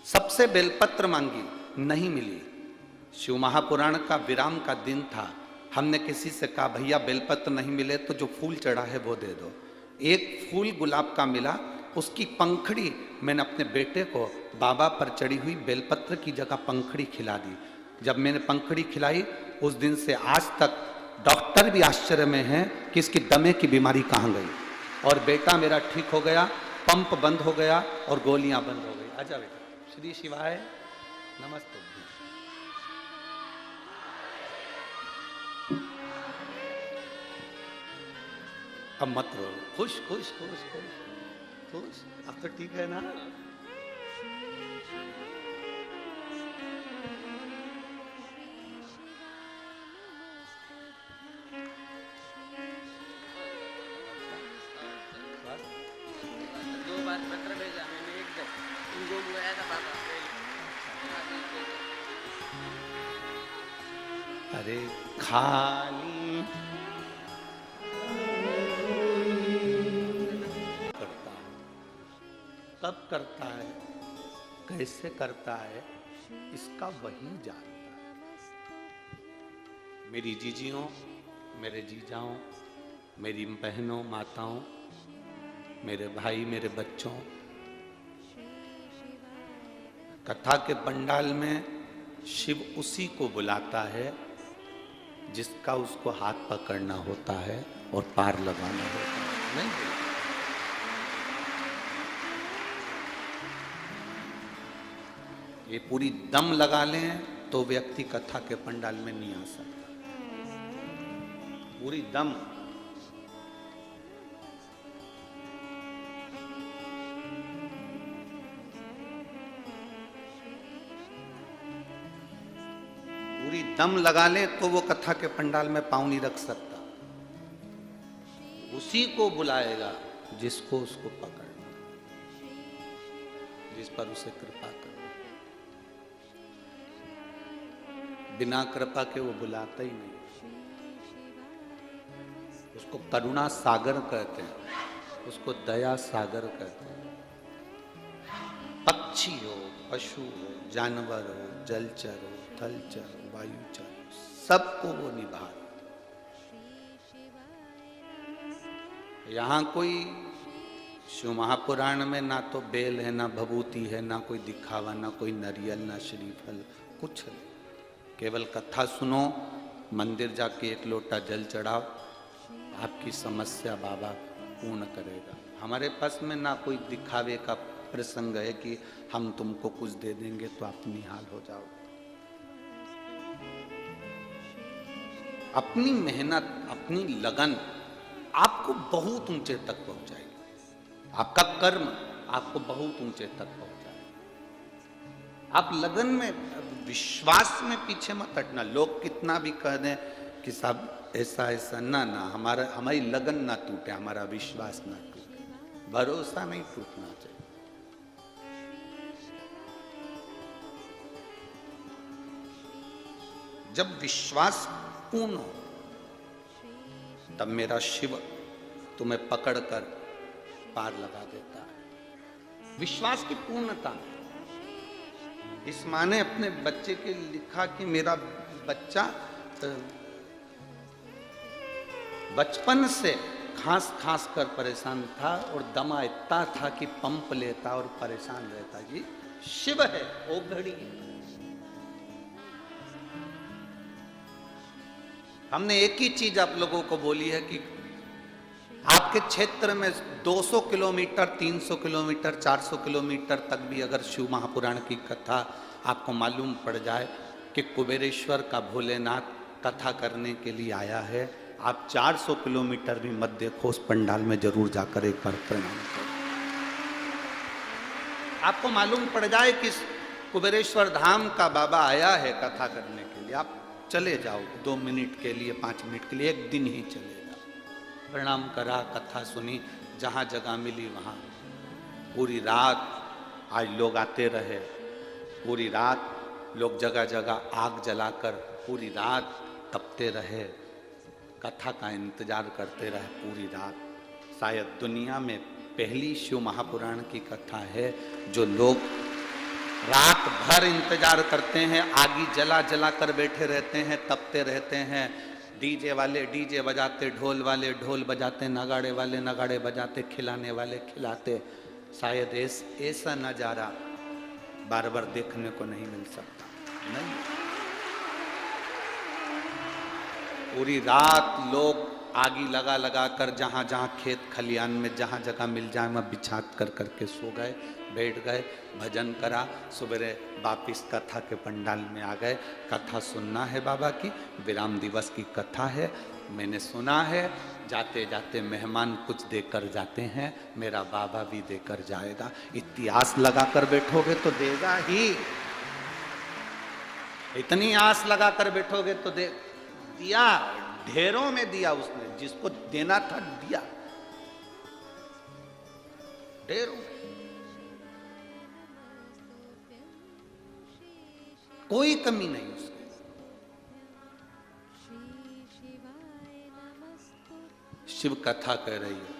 सबसे बेलपत्र मांगी, नहीं मिली। शिव महापुराण का विराम का दिन था। हमने किसी से कहा भैया बेलपत्र नहीं मिले तो जो फूल चढ़ा है वो दे दो। एक फूल गुलाब का मिला, उसकी पंखड़ी मैंने अपने बेटे को बाबा पर चढ़ी हुई बेलपत्र की जगह पंखड़ी खिला दी। जब मैंने पंखड़ी खिलाई, उस दिन से आज तक डॉक्टर भी आश्चर्य में हैं कि इसकी दमे की बीमारी कहाँ गई। और बेटा मेरा ठीक हो गया, पंप बंद हो गया और गोलियां बंद हो गई। आजा बेटा। श्री शिवाय नमस्ते। अब मत रो, खुश खुश खुश खुश खुश। अब तो ठीक है ना? पत्र भेजा मैंने, एकदम उनको बुलाया था बाबा। अरे खाली करता है, कब करता है, कैसे करता है, इसका वही जानता है। मेरी जीजियों, मेरे जीजाओं, मेरी बहनों, माताओं, मेरे भाई, मेरे बच्चों, कथा के पंडाल में शिव उसी को बुलाता है जिसका उसको हाथ पकड़ना होता है और पार लगाना होता है। नहीं, ये पूरी दम लगा लें तो व्यक्ति कथा के पंडाल में नहीं आ सकता। पूरी दम। पूरी दम लगा ले तो वो कथा के पंडाल में पांव नहीं रख सकता। उसी को बुलाएगा जिसको उसको पकड़ना, जिस पर उसे कृपा करना। बिना कृपा के वो बुलाता ही नहीं। उसको करुणा सागर कहते हैं, उसको दया सागर कहते हैं। पक्षी हो, पशु हो, जानवर हो, जलचर हो, थलचर, वायुचर, सबको वो निभा। यहाँ कोई शिव महापुराण में ना तो बेल है, ना भभूति है, ना कोई दिखावा, ना कोई नरियल, ना श्रीफल, कुछ नहीं। केवल कथा सुनो, मंदिर जाके 1 लोटा जल चढ़ाओ, आपकी समस्या बाबा पूर्ण करेगा। हमारे पास में ना कोई दिखावे का प्रसंग है कि हम तुमको कुछ दे देंगे तो आप निहाल हो जाओ। अपनी मेहनत, अपनी लगन आपको बहुत ऊंचे तक पहुंचाएगी। आपका कर्म आपको बहुत ऊंचे तक पहुंचाएगा। आप लगन में, विश्वास में पीछे मत हटना। लोग कितना भी कह दें कि सब ऐसा ऐसा, ना ना, हमारी लगन ना टूटे, हमारा विश्वास ना टूटे, भरोसा नहीं टूटना चाहिए। जब विश्वास पूर्ण हो तब मेरा शिव तुम्हें पकड़कर पार लगा देता है। विश्वास की पूर्णता। इस माँ ने अपने बच्चे के लिखा कि मेरा बच्चा बचपन से खांस खांस कर परेशान था और दमा इतना था कि पंप लेता और परेशान रहता। जी शिव है, वो घड़ी है। हमने एक ही चीज आप लोगों को बोली है कि आपके क्षेत्र में 200 किलोमीटर, 300 किलोमीटर, 400 किलोमीटर तक भी अगर शिव महापुराण की कथा आपको मालूम पड़ जाए कि कुबेरेश्वर का भोलेनाथ कथा करने के लिए आया है। आप 400 किलोमीटर भी मत देखो, उस पंडाल में जरूर जाकर एक बार प्रणाम करो। आपको मालूम पड़ जाए कि कुबेरेश्वर धाम का बाबा आया है कथा करने के लिए, आप चले जाओ 2 मिनट के लिए, 5 मिनट के लिए, एक दिन ही चले जाओ। प्रणाम करा, कथा सुनी, जहाँ जगह मिली वहाँ। पूरी रात आज लोग आते रहे, पूरी रात लोग जगह जगह आग जलाकर पूरी रात तपते रहे, कथा का इंतजार करते रहे पूरी रात। शायद दुनिया में पहली शिव महापुराण की कथा है जो लोग रात भर इंतजार करते हैं, आगी जला जला कर बैठे रहते हैं, तपते रहते हैं। डीजे वाले डीजे बजाते, ढोल वाले ढोल बजाते, नगाड़े वाले नगाड़े बजाते, खिलाने वाले खिलाते। शायद ऐसा नजारा बार बार देखने को नहीं मिल सकता। नहीं, पूरी रात लोग आगी लगा लगा कर जहाँ जहाँ खेत खलियान में जहाँ जगह मिल जाए वहाँ बिछा कर करके सो गए, बैठ गए, भजन करा, सवेरे वापिस कथा के पंडाल में आ गए। कथा सुनना है बाबा की, विराम दिवस की कथा है, मैंने सुना है। जाते जाते मेहमान कुछ देकर जाते हैं, मेरा बाबा भी देकर जाएगा। इतनी आस लगा कर बैठोगे तो देगा ही, इतनी आस लगा कर बैठोगे तो दिया, ढेरों में दिया उसने, जिसको देना था दिया, ढेरों में। कोई कमी नहीं उसमें। शिव कथा कह रही है।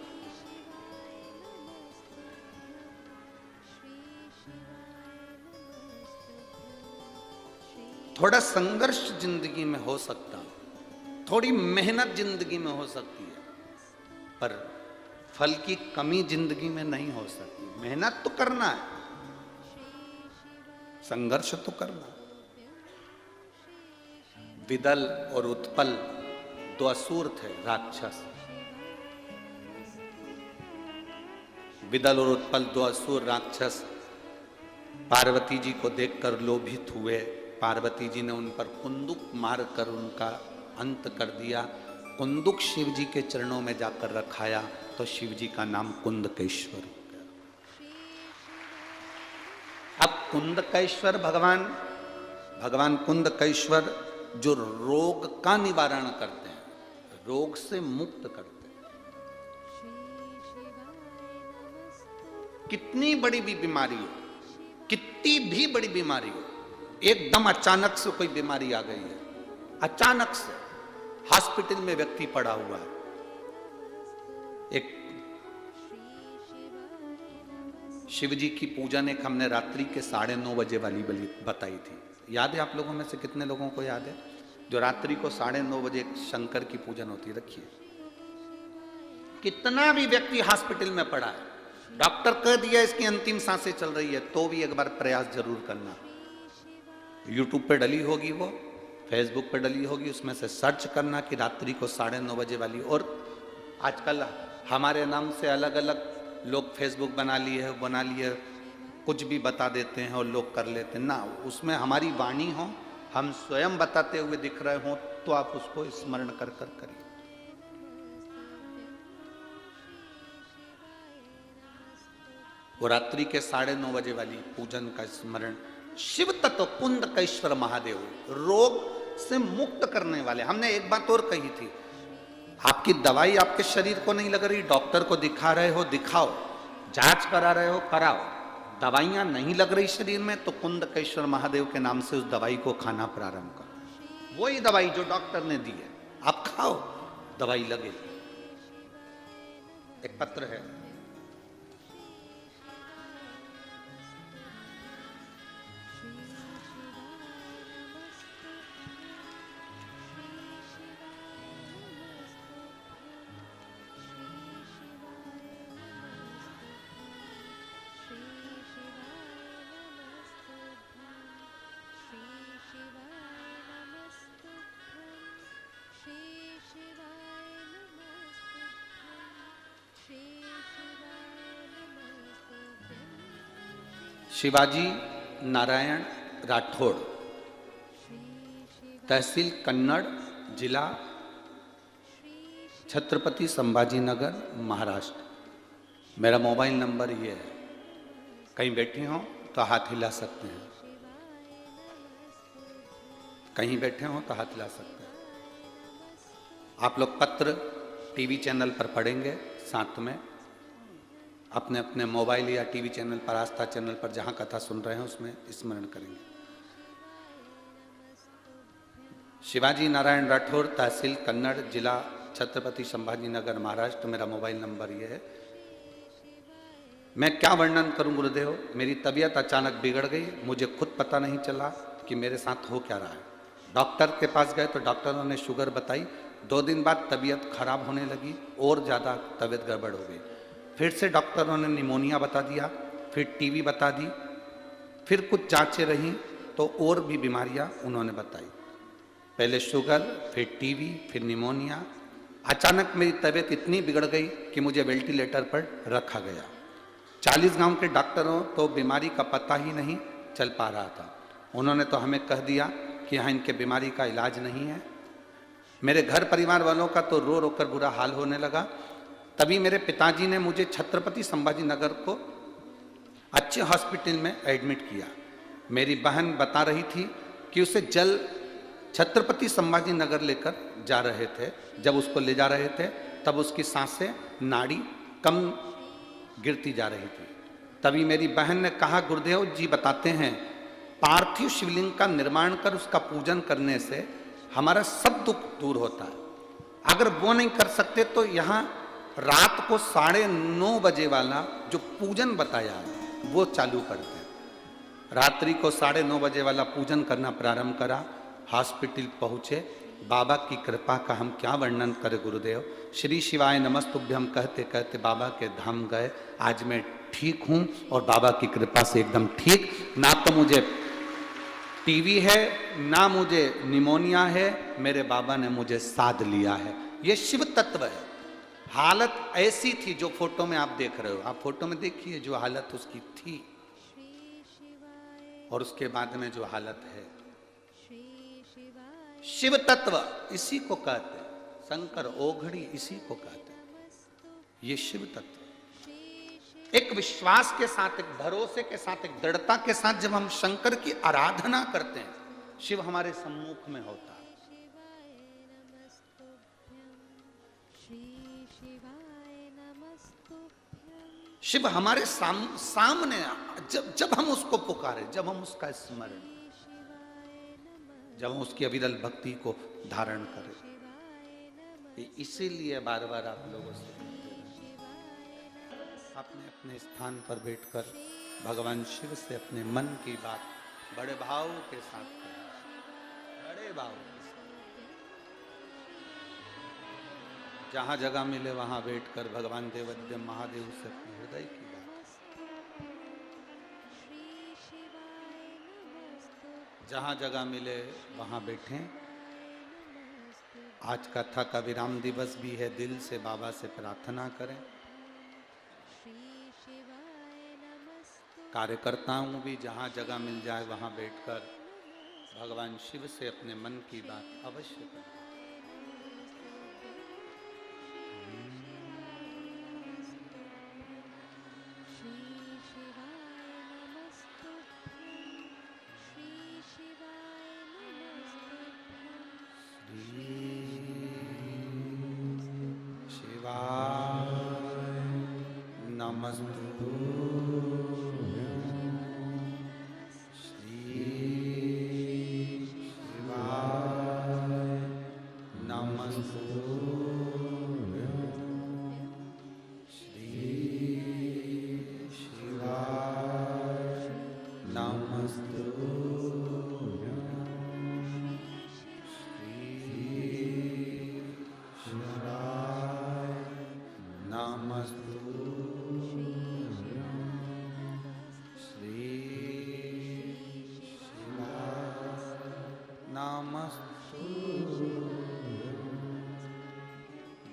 थोड़ा संघर्ष जिंदगी में हो सकता, थोड़ी मेहनत जिंदगी में हो सकती है, पर फल की कमी जिंदगी में नहीं हो सकती। मेहनत तो करना है, संघर्ष तो करना। विदल और उत्पल 2 असुर थे, राक्षस। विदल और उत्पल 2 असुर राक्षस पार्वती जी को देखकर लोभित हुए। पार्वती जी ने उन पर कुंदुक मारकर उनका अंत कर दिया। कुंदुक शिव जी के चरणों में जाकर रखाया तो शिव जी का नाम कुंदकेश्वर हो गया। अब कुंदकेश्वर भगवान कुंदकेश्वर जो रोग का निवारण करते हैं, रोग से मुक्त करते हैं। कितनी बड़ी भी बीमारी हो, कितनी भी बड़ी बीमारी हो, एकदम अचानक से कोई बीमारी आ गई है, अचानक से हॉस्पिटल में व्यक्ति पड़ा हुआ है। एक शिव जी की पूजन एक हमने रात्रि के 9:30 बजे वाली बताई थी, याद है आप लोगों में से कितने लोगों को याद है? जो रात्रि को 9:30 बजे शंकर की पूजन होती है, रखिए। कितना भी व्यक्ति हॉस्पिटल में पड़ा है, डॉक्टर कह दिया इसकी अंतिम सांसें चल रही है, तो भी एक बार प्रयास जरूर करना। यूट्यूब पे डली होगी, वो फेसबुक पे डली होगी, उसमें से सर्च करना कि रात्रि को 9:30 बजे वाली। और आजकल हमारे नाम से अलग अलग लोग फेसबुक बना लिए, कुछ भी बता देते हैं और लोग कर लेते हैं ना। उसमें हमारी वाणी हो, हम स्वयं बताते हुए दिख रहे हो, तो आप उसको स्मरण कर कर करिए। वो रात्रि के 9:30 बजे वाली पूजन का स्मरण। शिव तत्व कुंदकेश्वर महादेव रोग से मुक्त करने वाले। हमने एक बात और कही थी, आपकी दवाई आपके शरीर को नहीं लग रही, डॉक्टर को दिखा रहे हो, दिखाओ, जांच करा रहे हो, कराओ, दवाइयां नहीं लग रही शरीर में, तो कुंदकेश्वर महादेव के नाम से उस दवाई को खाना प्रारंभ करो। वही दवाई जो डॉक्टर ने दी है आप खाओ, दवाई लगेगी। एक पत्र है, शिवाजी नारायण राठौड़ तहसील कन्नड़, जिला छत्रपति संभाजी नगर, महाराष्ट्र। मेरा मोबाइल नंबर ये है, कहीं बैठे हों तो हाथ हिला सकते हैं, कहीं बैठे हों तो हाथ हिला सकते हैं। आप लोग पत्र टीवी चैनल पर पढ़ेंगे, साथ में अपने अपने मोबाइल या टीवी चैनल पर, आस्था चैनल पर जहां कथा सुन रहे हैं उसमें स्मरण करेंगे। शिवाजी नारायण राठौर, तहसील कन्नड़, जिला छत्रपति संभाजी नगर, महाराष्ट्र। मेरा मोबाइल नंबर ये है। मैं क्या वर्णन करूं गुरुदेव, मेरी तबीयत अचानक बिगड़ गई, मुझे खुद पता नहीं चला कि मेरे साथ हो क्या रहा है। डॉक्टर के पास गए तो डॉक्टरों ने शुगर बताई। 2 दिन बाद तबीयत खराब होने लगी और ज़्यादा तबीयत गड़बड़ हो गई। फिर से डॉक्टरों ने निमोनिया बता दिया, फिर टीबी बता दी, फिर कुछ जांचें रहीं तो और भी बीमारियां उन्होंने बताई। पहले शुगर, फिर टीबी, फिर निमोनिया। अचानक मेरी तबीयत इतनी बिगड़ गई कि मुझे वेंटिलेटर पर रखा गया। 40 गांव के डॉक्टरों तो बीमारी का पता ही नहीं चल पा रहा था। उन्होंने तो हमें कह दिया कि यहाँ इनके बीमारी का इलाज नहीं है। मेरे घर परिवार वालों का तो रो रो कर बुरा हाल होने लगा। तभी मेरे पिताजी ने मुझे छत्रपति संभाजी नगर को अच्छे हॉस्पिटल में एडमिट किया। मेरी बहन बता रही थी कि उसे जल छत्रपति संभाजी नगर लेकर जा रहे थे। जब उसको ले जा रहे थे तब उसकी सांसें, नाड़ी कम गिरती जा रही थी। तभी मेरी बहन ने कहा, गुरुदेव जी बताते हैं पार्थिव शिवलिंग का निर्माण कर उसका पूजन करने से हमारा सब दुख दूर होता है। अगर वो नहीं कर सकते तो यहाँ रात को 9:30 बजे वाला जो पूजन बताया है वो चालू करते हैं। रात्रि को 9:30 बजे वाला पूजन करना प्रारंभ करा। हॉस्पिटल पहुँचे। बाबा की कृपा का हम क्या वर्णन करें गुरुदेव। श्री शिवाय नमस्तुभ्यम कहते कहते बाबा के धाम गए। आज मैं ठीक हूँ और बाबा की कृपा से एकदम ठीक। ना तो मुझे टीवी है, ना मुझे निमोनिया है, मेरे बाबा ने मुझे साध लिया है। ये शिव तत्व है। हालत ऐसी थी जो फोटो में आप देख रहे हो, आप फोटो में देखिए जो हालत उसकी थी और उसके बाद में जो हालत है। शिव तत्व इसी को कहते हैं, शंकर ओघड़ी इसी को कहते हैं। ये शिव तत्व एक विश्वास के साथ, एक भरोसे के साथ, एक दृढ़ता के साथ जब हम शंकर की आराधना करते हैं, शिव हमारे सम्मुख में होता है। शिव हमारे सामने जब हम उसको पुकारे, जब हम उसका स्मरण, जब हम उसकी अविरल भक्ति को धारण करें। इसीलिए बार बार आप लोगों से अपने अपने स्थान पर बैठकर भगवान शिव से अपने मन की बात बड़े भाव के साथ करें, बड़े भाव के साथ। जहां जगह मिले वहां बैठकर भगवान देवद्य महादेव से अपने हृदय की बात, जहां जगह मिले वहां बैठें। आज कथा का विराम दिवस भी है, दिल से बाबा से प्रार्थना करें। कार्यकर्ताओं भी जहां जगह मिल जाए वहां बैठकर भगवान शिव से अपने मन की बात अवश्य करें।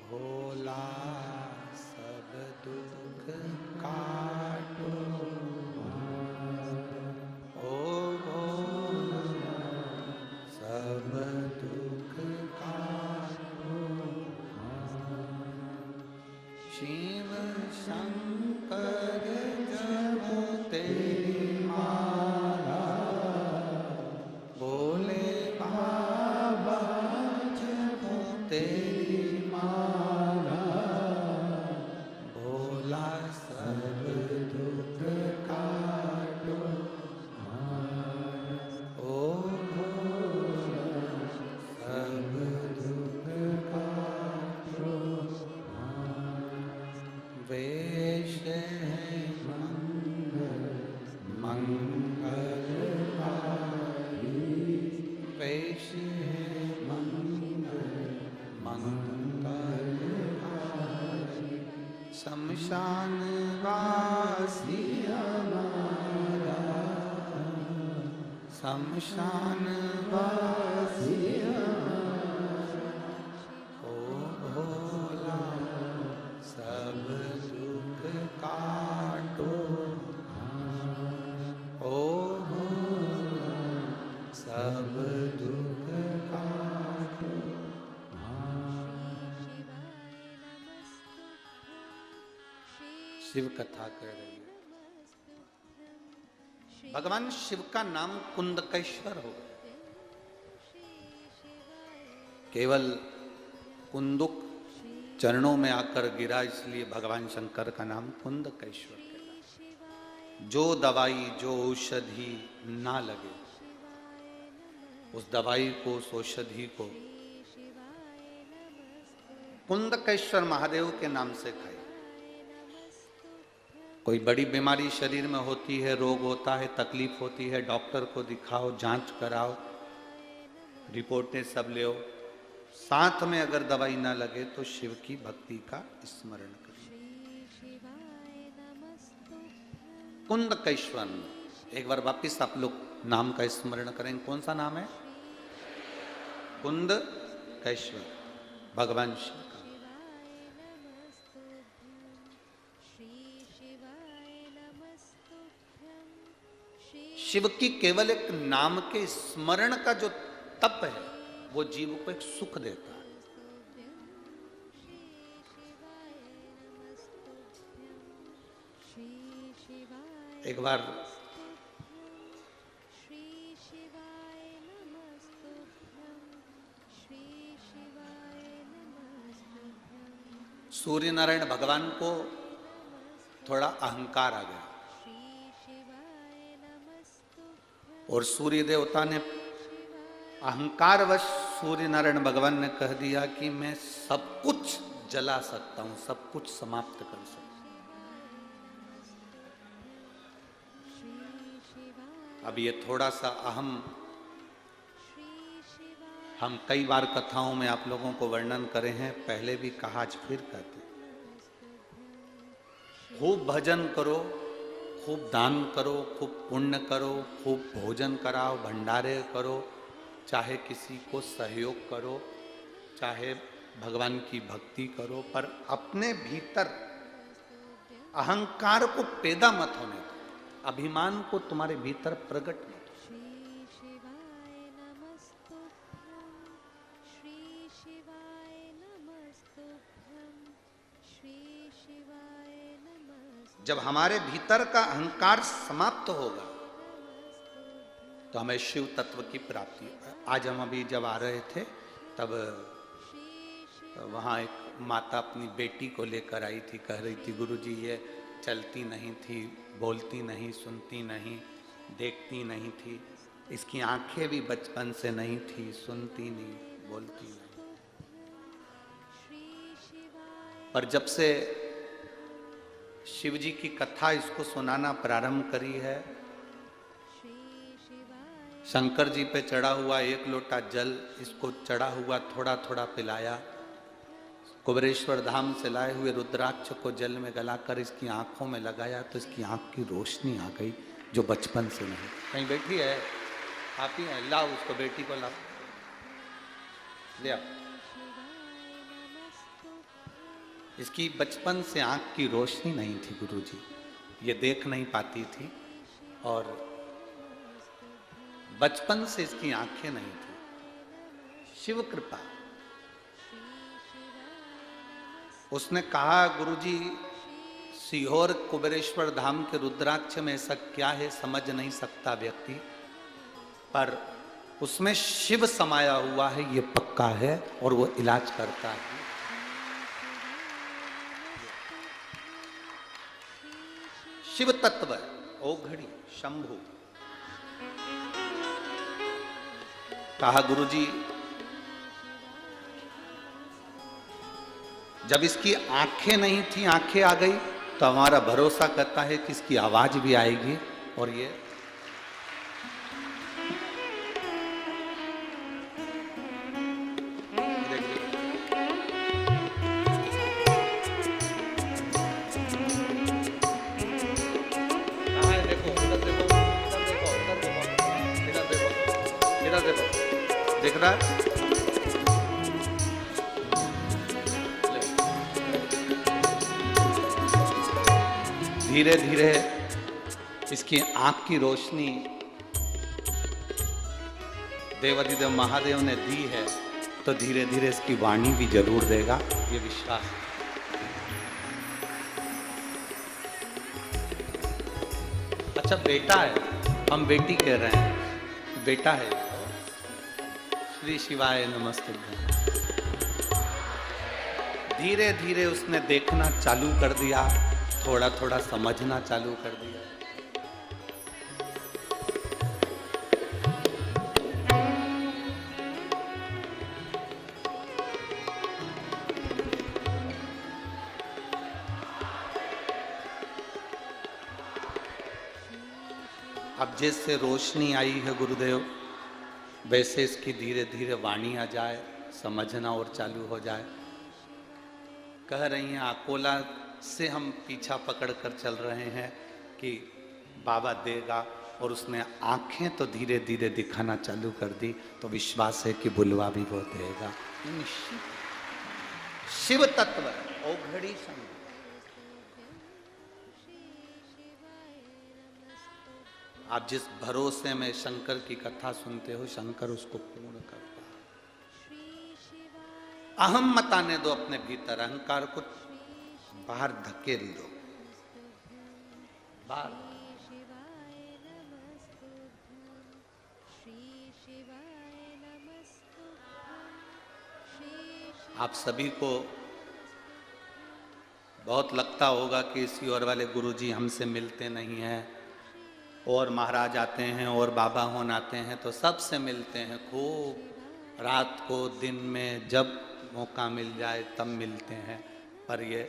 भोला सब दुख काटो, ओ भोला सब तेरी माला भोला सब दुख काटो ओ भोला सब दुख काटो वेश है मंगलकारी वेश है मंगलकारी शमशान वासी हमारा शमशान वासी ओ भोला सब दुख काटो ओ भोला सब दुख काटो। शिव कथा कह रही है। भगवान शिव का नाम कुंदकेश्वर हो गया। केवल कुंदुक चरणों में आकर गिरा, इसलिए भगवान शंकर का नाम कुंदकेश्वर कहलाता। जो दवाई जो औषधि ना लगे, उस दवाई को उस औषधि को कुंदकेश्वर महादेव के नाम से खाए। कोई बड़ी बीमारी शरीर में होती है, रोग होता है, तकलीफ होती है, डॉक्टर को दिखाओ, जांच कराओ, रिपोर्टें सब ले आओ, साथ में अगर दवाई ना लगे तो शिव की भक्ति का स्मरण करें। कुंदकेश्वर, एक बार वापिस आप लोग नाम का स्मरण करें। कौन सा नाम है? कुंदकेश्वर, भगवान शिव का। शिव की केवल एक नाम के स्मरण का जो तप है, वो जीव को एक सुख देता है। एक बार सूर्य नारायण भगवान को थोड़ा अहंकार आ गया और सूर्य देवता ने अहंकारवश सूर्य नारायण भगवान ने कह दिया कि मैं सब कुछ जला सकता हूं, सब कुछ समाप्त कर सकता हूं। अब ये थोड़ा सा अहम हम कई बार कथाओं में आप लोगों को वर्णन करे हैं, पहले भी कहा, आज फिर कहते हैं। खूब भजन करो, खूब दान करो, खूब पुण्य करो, खूब भोजन कराओ, भंडारे करो, चाहे किसी को सहयोग करो, चाहे भगवान की भक्ति करो, पर अपने भीतर अहंकार को पैदा मत होने दो, अभिमान को तुम्हारे भीतर प्रकट मत हो। जब हमारे भीतर का अहंकार समाप्त होगा तो हमें शिव तत्व की प्राप्ति होगा। आज हम अभी जब आ रहे थे तब वहाँ एक माता अपनी बेटी को लेकर आई थी, कह रही थी गुरुजी ये चलती नहीं थी, बोलती नहीं, सुनती नहीं, देखती नहीं थी, इसकी आंखें भी बचपन से नहीं थी, सुनती नहीं, बोलती नहीं, पर जब से शिव जी की कथा इसको सुनाना प्रारंभ करी है, शंकर जी पे चढ़ा हुआ एक लोटा जल इसको चढ़ा हुआ थोड़ा थोड़ा पिलाया, कुबेरेश्वर धाम से लाए हुए रुद्राक्ष को जल में गलाकर इसकी आंखों में लगाया तो इसकी आंख की रोशनी आ गई जो बचपन से नहीं। कहीं बैठी है आप ही हैं, लाओ उसको, बेटी को लाओ, ले आओ। इसकी बचपन से आंख की रोशनी नहीं थी गुरुजी, ये देख नहीं पाती थी और बचपन से इसकी आंखें नहीं थी। शिव कृपा। उसने कहा गुरुजी सीहोर कुबेरेश्वर धाम के रुद्राक्ष में ऐसा क्या है समझ नहीं सकता व्यक्ति, पर उसमें शिव समाया हुआ है, ये पक्का है, और वो इलाज करता है। शिव तत्व, ओघड़ी, शंभु। कहा गुरुजी, जब इसकी आंखें नहीं थी, आंखें आ गई, तो हमारा भरोसा करता है कि इसकी आवाज भी आएगी। और ये देख रहा है? धीरे धीरे इसकी आंख की रोशनी देवाधिदेव महादेव ने दी है, तो धीरे धीरे इसकी वाणी भी जरूर देगा, ये विश्वास है। अच्छा बेटा है, हम बेटी कह रहे हैं, बेटा है। श्री शिवाय नमस्तुभ्यं। धीरे धीरे उसने देखना चालू कर दिया, थोड़ा थोड़ा समझना चालू कर दिया। अब जैसे रोशनी आई है गुरुदेव, वैसे इसकी धीरे धीरे वाणी आ जाए, समझना और चालू हो जाए। कह रही हैं अकोला से हम पीछा पकड़ कर चल रहे हैं कि बाबा देगा, और उसने आंखें तो धीरे धीरे दिखाना चालू कर दी, तो विश्वास है कि बुलवा भी वो देगा। शिव तत्व, ओघड़ी शंभु। आप जिस भरोसे में शंकर की कथा सुनते हो, शंकर उसको पूर्ण करता है। अहम मत आने दो अपने भीतर, अहंकार को बाहर धकेल दो, बाहर। आप सभी को बहुत लगता होगा कि इसी और वाले गुरुजी हमसे मिलते नहीं हैं, और महाराज आते हैं और बाबा होन आते हैं तो सबसे मिलते हैं, खूब रात को दिन में जब मौका मिल जाए तब मिलते हैं। पर ये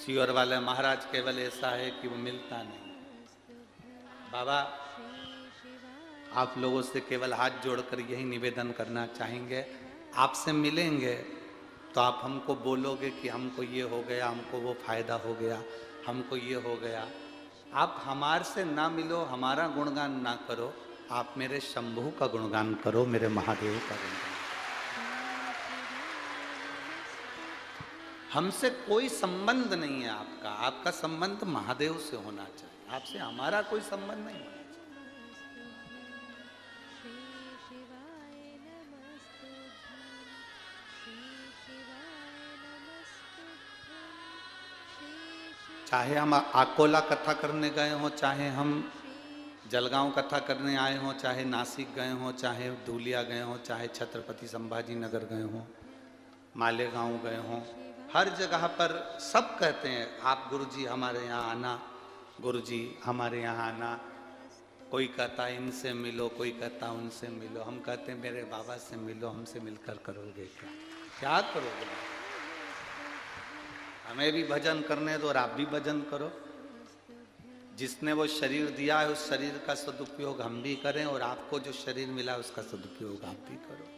सीवर वाले महाराज केवल ऐसा है कि वो मिलता नहीं। बाबा आप लोगों से केवल हाथ जोड़कर यही निवेदन करना चाहेंगे, आपसे मिलेंगे तो आप हमको बोलोगे कि हमको ये हो गया, हमको वो फायदा हो गया, हमको ये हो गया। आप हमारे से ना मिलो, हमारा गुणगान ना करो, आप मेरे शंभू का गुणगान करो, मेरे महादेव का गुणगान। हमसे कोई संबंध नहीं है आपका, आपका संबंध महादेव से होना चाहिए, आपसे हमारा कोई संबंध नहीं होना चाहिए। चाहे हम अकोला कथा करने गए हों, चाहे हम जलगांव कथा करने आए हों, चाहे नासिक गए हों, चाहे धूलिया गए हों, चाहे छत्रपति संभाजी नगर गए हों, मालेगांव गए हों, हर जगह पर सब कहते हैं आप गुरुजी हमारे यहाँ आना, गुरुजी हमारे यहाँ आना। कोई कहता इनसे मिलो, कोई कहता उनसे मिलो। हम कहते हैं मेरे बाबा से मिलो, हमसे मिलकर करोगे क्या? क्या करोगे? हमें भी भजन करने दो और आप भी भजन करो। जिसने वो शरीर दिया है उस शरीर का सदुपयोग हम भी करें, और आपको जो शरीर मिला उसका सदुपयोग आप भी करो।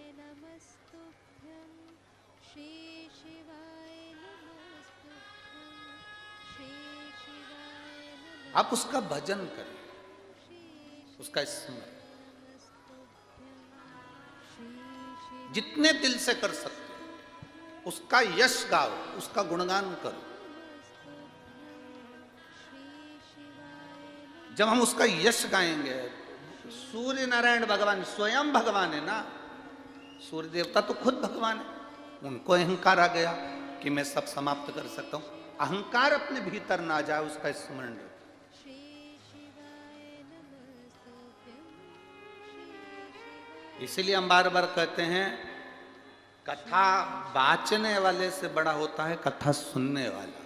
आप उसका भजन करें, उसका स्मरण जितने दिल से कर सकते, उसका यश गाओ, उसका गुणगान करो। जब हम उसका यश गाएंगे, सूर्य नारायण भगवान स्वयं भगवान है ना, सूर्य देवता तो खुद भगवान है। उनको अहंकार आ गया कि मैं सब समाप्त कर सकता हूं। अहंकार अपने भीतर ना जाए, उसका स्मरण रहो। इसीलिए हम बार बार कहते हैं कथा वाचने वाले से बड़ा होता है कथा सुनने वाला।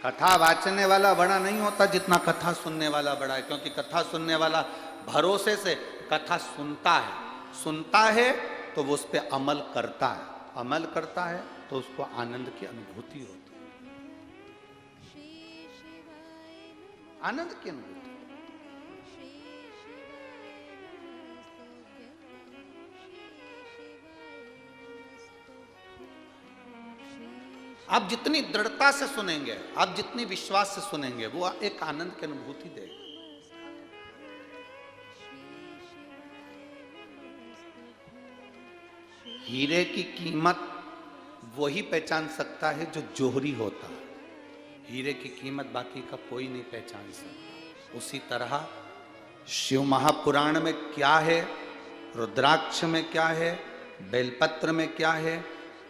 कथा वाचने वाला बड़ा नहीं होता जितना कथा सुनने वाला बड़ा है, क्योंकि कथा सुनने वाला भरोसे से कथा सुनता है तो वो उस पर अमल करता है तो उसको आनंद की अनुभूति होती है, आनंद की अनुभूति। आप जितनी दृढ़ता से सुनेंगे, आप जितनी विश्वास से सुनेंगे, वो एक आनंद की अनुभूति देगा। हीरे की कीमत वही पहचान सकता है जो जोहरी होता है। हीरे की कीमत बाकी का कोई नहीं पहचान सकता। उसी तरह शिव महापुराण में क्या है, रुद्राक्ष में क्या है, बेलपत्र में क्या है,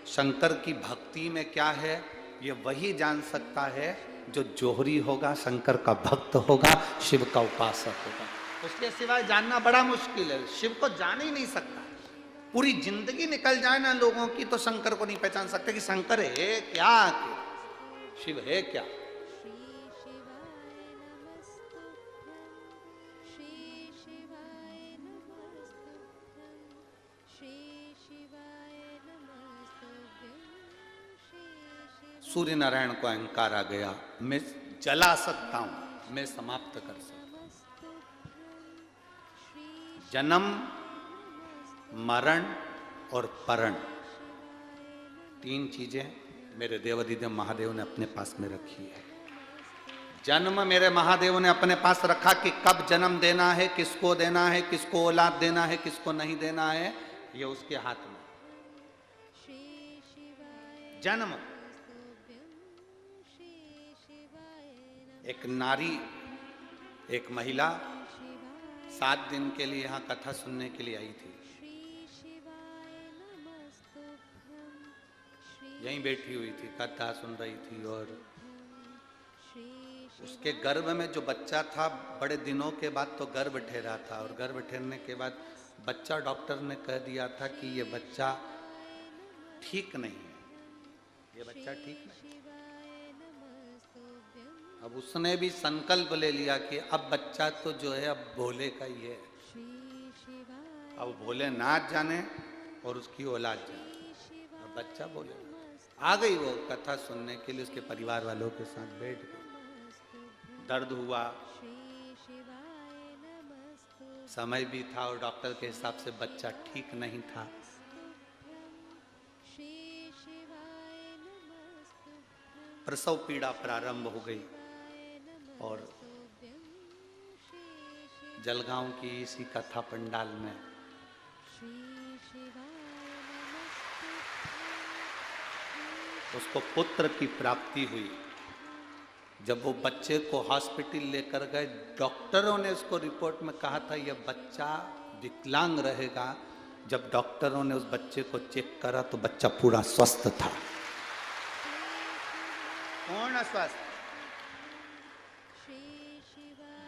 शंकर की भक्ति में क्या है, ये वही जान सकता है जो जोहरी होगा, शंकर का भक्त होगा, शिव का उपासक होगा। उसके सिवाय जानना बड़ा मुश्किल है। शिव को जान ही नहीं सकता। पूरी जिंदगी निकल जाए ना लोगों की तो शंकर को नहीं पहचान सकते कि शंकर है क्या, शिव है क्या। सूर्य नारायण को अहंकार आ गया, मैं जला सकता हूं, मैं समाप्त कर सकता हूं। जन्म, मरण और परण, तीन चीजें मेरे देवाधिदेव महादेव ने अपने पास में रखी है। जन्म मेरे महादेव ने अपने पास रखा कि कब जन्म देना है, किसको देना है, किसको औलाद देना है, किसको नहीं देना है, ये उसके हाथ में। जन्म, एक नारी, एक महिला 7 दिन के लिए यहाँ कथा सुनने के लिए आई थी। यहीं बैठी हुई थी, कथा सुन रही थी, और उसके गर्भ में जो बच्चा था, बड़े दिनों के बाद तो गर्भ ठहरा था, और गर्भ ठहरने के बाद बच्चा, डॉक्टर ने कह दिया था कि ये बच्चा ठीक नहीं है, ये बच्चा ठीक नहीं। अब उसने भी संकल्प ले लिया कि अब बच्चा तो जो है अब भोले का ही है, अब भोलेनाथ जाने और उसकी औलाद जाने, अब बच्चा भोले। आ गई वो कथा सुनने के लिए, उसके परिवार वालों के साथ बैठ गई। दर्द हुआ, समय भी था, और डॉक्टर के हिसाब से बच्चा ठीक नहीं था। प्रसव पीड़ा प्रारंभ हो गई, और जलगांव की इसी कथा पंडाल में उसको पुत्र की प्राप्ति हुई। जब वो बच्चे को हॉस्पिटल लेकर गए, डॉक्टरों ने उसको रिपोर्ट में कहा था यह बच्चा विकलांग रहेगा। जब डॉक्टरों ने उस बच्चे को चेक करा तो बच्चा पूरा स्वस्थ था, पूर्ण स्वस्थ।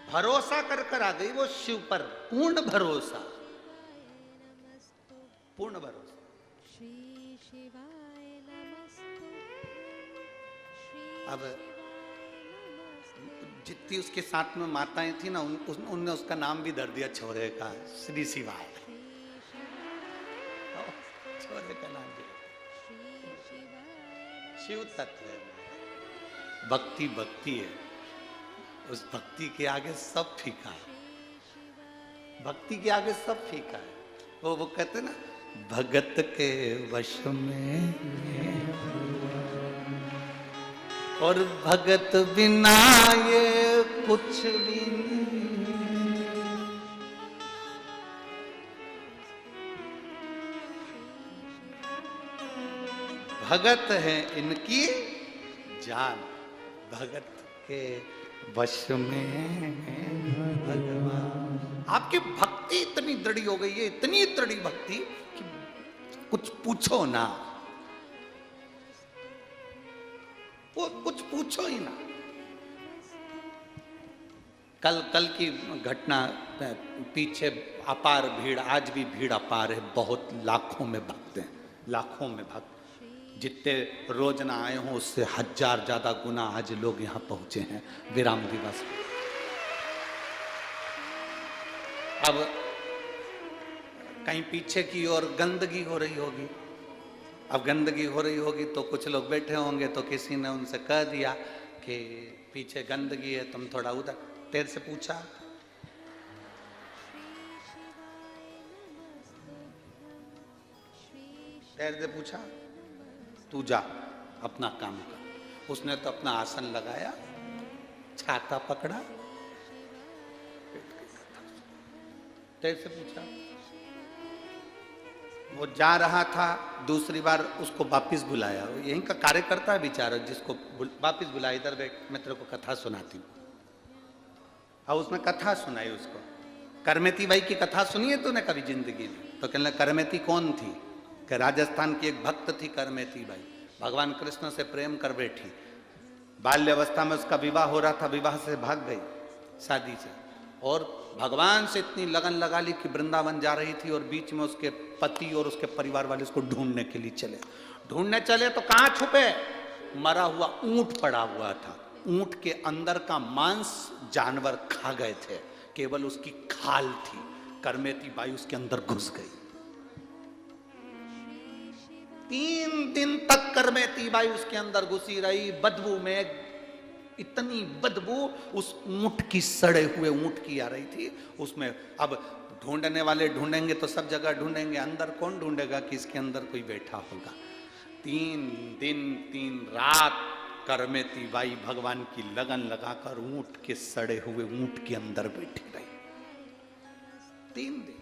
भरोसा कर आ गई वो शिव पर, पूर्ण भरोसा, पूर्ण भरोसा। अब जितनी उसके साथ में माताएं थी ना, उनने उसका नाम भी धर दिया छोरे का, श्री शिवाय। छोरे का नाम दिया, शिव तत्व है, भक्ति भक्ति है। उस भक्ति के आगे सब फीका है, भक्ति के आगे सब फीका है। वो कहते ना, भगत के वश में और भगत बिना ये कुछ भी नहीं। भगत है इनकी जान, भगत के वश में भगवान। आपकी भक्ति इतनी दृढ़ हो गई है, इतनी दृढ़ भक्ति कि कुछ पूछो ना, वो कुछ पूछो ही ना। कल की घटना, पीछे अपार भीड़, आज भी भीड़ अपार है, बहुत लाखों में भक्त हैं, लाखों में भक्त, जितने रोज ना आए हों उससे 1000 ज्यादा गुना आज लोग यहाँ पहुंचे हैं विराम दिवस। अब कहीं पीछे की ओर गंदगी हो रही होगी, अब गंदगी हो रही होगी तो कुछ लोग बैठे होंगे, तो किसी ने उनसे कह दिया कि पीछे गंदगी है, तुम थोड़ा उधर। तेरे से पूछा, तेरे से पूछा, तू जा अपना काम कर। उसने तो अपना आसन लगाया, छाता पकड़ा, तेरे से पूछा। वो जा रहा था, दूसरी बार उसको वापिस बुलाया, यहीं का कार्यकर्ता है बेचारा, जिसको वापिस बुलाया, इधर बैठ, मैं तेरे को कथा सुनाती हूँ। और उसने कथा सुनाई उसको। करमेती बाई की कथा सुनी है तूने कभी जिंदगी में? तो कहने लगा, करमेती कौन थी? कि राजस्थान की एक भक्त थी करमेती बाई, भगवान कृष्ण से प्रेम कर बैठी, बाल्यावस्था में उसका विवाह हो रहा था, विवाह से भाग गई शादी से, और भगवान से इतनी लगन लगा ली कि वृंदावन जा रही थी, और बीच में उसके पति और उसके परिवार वाले उसको ढूंढने के लिए चले। ढूंढने चले तो कहाँ छुपे? मरा हुआ ऊंट पड़ा हुआ था, ऊंट के अंदर का मांस जानवर खा गए थे, केवल उसकी खाल थी। करमेती बाई उसके अंदर घुस गई। 3 दिन तक करमेती बाई उसके अंदर घुसी रही, बदबू में, इतनी बदबू उस ऊंट की, सड़े हुए ऊंट की आ रही थी उसमें। अब ढूंढने वाले ढूंढेंगे तो सब जगह ढूंढेंगे, अंदर कौन ढूंढेगा कि इसके अंदर कोई बैठा होगा। 3 दिन 3 रात करमेती बाई भगवान की लगन लगाकर ऊंट के, सड़े हुए ऊंट के अंदर बैठी रही। 3 दिन।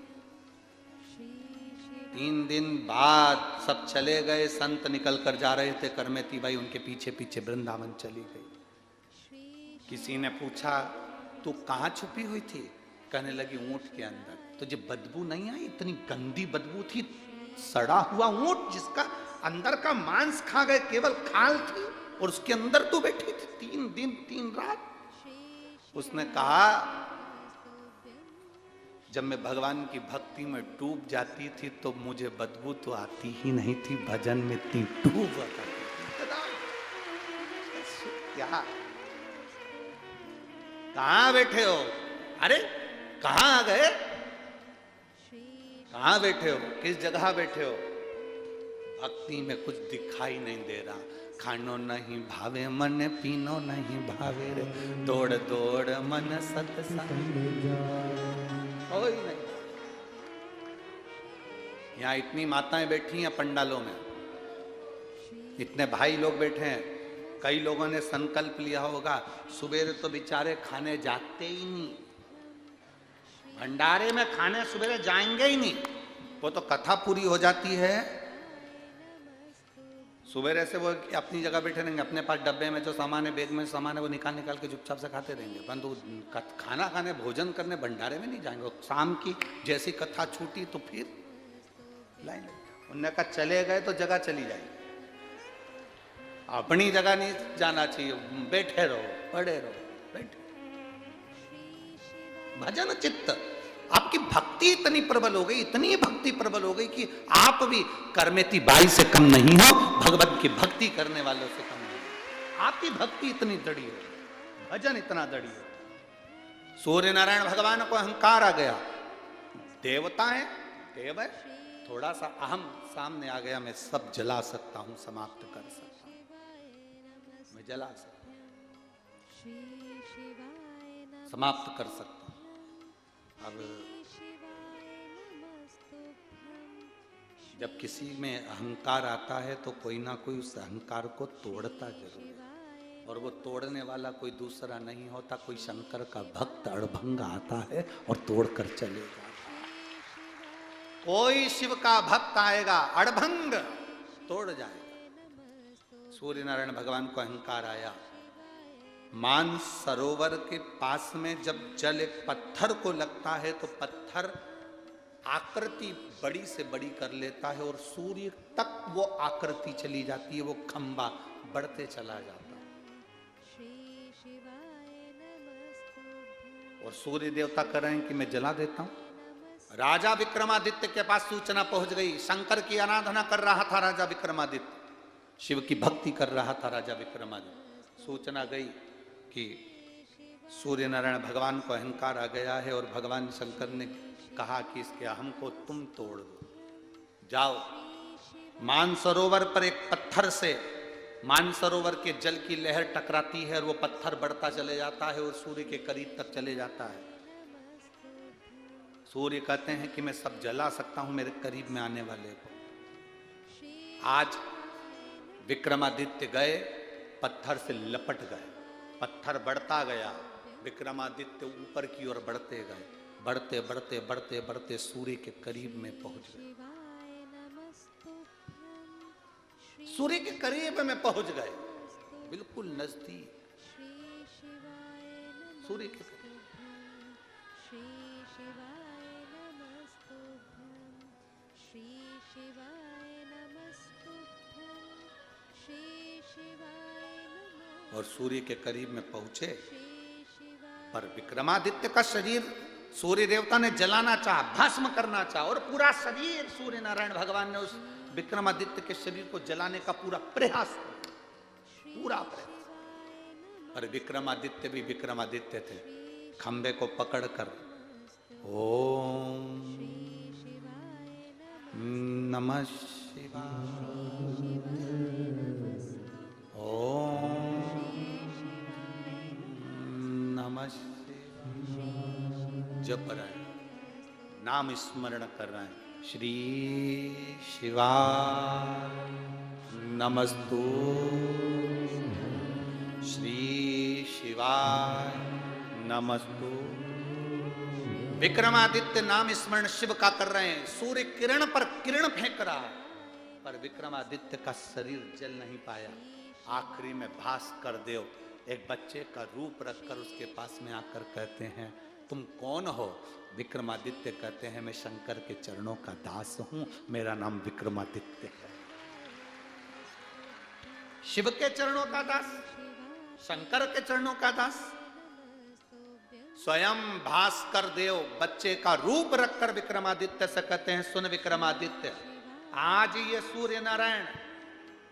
3 दिन बाद सब चले गए, संत निकल कर जा रहे थे, करमेती बाई उनके पीछे पीछे वृंदावन चली गई। किसी ने पूछा, तू कहाँ छुपी हुई थी? कहने लगी, ऊंट के अंदर। तुझे बदबू नहीं आई? इतनी गंदी बदबू थी, सड़ा हुआ ऊंट जिसका अंदर का मांस खा गए, केवल खाल थी, और उसके अंदर तू बैठी थी 3 दिन 3 रात। उसने कहा, जब मैं भगवान की भक्ति में डूब जाती थी तो मुझे बदबू तो आती ही नहीं थी, भजन में इतनी डूब जाती क्या? कहां बैठे हो? अरे कहां आ गए? कहां बैठे हो? किस जगह बैठे हो? भक्ति में कुछ दिखाई नहीं दे रहा। खानो नहीं भावे मन, पीनो नहीं भावे रे, दौड़ दौड़ मन सत्संग कोई नहीं। यहाँ इतनी माताएं बैठी हैं पंडालों में, इतने भाई लोग बैठे हैं, कई लोगों ने संकल्प लिया होगा, सुबेरे तो बेचारे खाने जाते ही नहीं, भंडारे में खाने सुबेरे जाएंगे ही नहीं, वो तो कथा पूरी हो जाती है, सुबेरे से वो अपनी जगह बैठे रहेंगे, अपने पास डब्बे में जो सामान है, बैग में सामान है, वो निकाल के चुपचाप से खाते रहेंगे, परंतु खाना खाने, भोजन करने भंडारे में नहीं जाएंगे। शाम की जैसी कथा छूटी तो फिर लाइन लगी। उन्होंने कहा चले गए तो जगह चली जाएगी, अपनी जगह नहीं जाना चाहिए, बैठे रहो, पड़े रहो, बैठे। भजन चित्त, आपकी भक्ति इतनी प्रबल हो गई, इतनी भक्ति प्रबल हो गई कि आप भी करमेती बाई से कम नहीं हो, भगवत की भक्ति करने वालों से कम नहीं। आपकी भक्ति इतनी दृढ़ हो, भजन इतना दृढ़ हो। सूर्य नारायण भगवान को अहंकार आ गया, देवता है, देव है, थोड़ा सा अहम सामने आ गया, मैं सब जला सकता हूं, समाप्त कर सकता हूं, मैं जला सकता हूं, समाप्त कर सकता हूं। अब जब किसी में अहंकार आता है तो कोई ना कोई उस अहंकार को तोड़ता जरूर है, और वो तोड़ने वाला कोई दूसरा नहीं होता, कोई शंकर का भक्त अड़भंग आता है और तोड़कर चले जाता है। कोई शिव का भक्त आएगा, अड़भंग तोड़ जाएगा। सूर्य नारायण भगवान को अहंकार आया, मानस सरोवर के पास में जब जल एक पत्थर को लगता है तो पत्थर आकृति बड़ी से बड़ी कर लेता है, और सूर्य तक वो आकृति चली जाती है, वो खंबा बढ़ते चला जाता है। और सूर्य देवता कह रहे हैं कि मैं जला देता हूं। राजा विक्रमादित्य के पास सूचना पहुंच गई। शंकर की आराधना कर रहा था राजा विक्रमादित्य, शिव की भक्ति कर रहा था राजा विक्रमादित्य। सूचना गई कि सूर्य नारायण भगवान को अहंकार आ गया है और भगवान शंकर ने कहा कि इसके अहम को तुम तोड़ दो। जाओ, मानसरोवर पर एक पत्थर से मानसरोवर के जल की लहर टकराती है और वो पत्थर बढ़ता चले जाता है और सूर्य के करीब तक चले जाता है। सूर्य कहते हैं कि मैं सब जला सकता हूं मेरे करीब में आने वाले को। आज विक्रमादित्य गए, पत्थर से लपट गए, पत्थर बढ़ता गया, विक्रमादित्य ऊपर की ओर बढ़ते गए, बढ़ते बढ़ते बढ़ते बढ़ते सूर्य के करीब में पहुंच गए। सूर्य के करीब में पहुंच गए, बिल्कुल नजदीक सूर्य के करीब। और सूर्य के करीब में पहुंचे, पर विक्रमादित्य का शरीर सूर्य देवता ने जलाना चाहा, भस्म करना चाहा, और पूरा शरीर सूर्य नारायण भगवान ने उस विक्रमादित्य के शरीर को जलाने का पूरा प्रयास किया, पूरा प्रयास। पर विक्रमादित्य भी विक्रमादित्य थे, खंबे को पकड़कर ओम नमः शिवाय, ओम नमः शिवाय जप रहे हैं, नाम स्मरण कर रहे हैं। श्री शिवाय नमस्तु, श्री शिवाय नमस्तु। विक्रमादित्य नाम स्मरण शिव का कर रहे हैं। सूर्य किरण पर किरण फेंक रहा है, पर विक्रमादित्य का शरीर जल नहीं पाया। आखिरी में भास्कर देव एक बच्चे का रूप रखकर उसके पास में आकर कहते हैं, तुम कौन हो? विक्रमादित्य कहते हैं, मैं शंकर के चरणों का दास हूं, मेरा नाम विक्रमादित्य है। शिव के चरणों का दास, शंकर के चरणों का दास। स्वयं भास्कर देव बच्चे का रूप रखकर विक्रमादित्य से कहते हैं, सुन विक्रमादित्य, आज ये सूर्य नारायण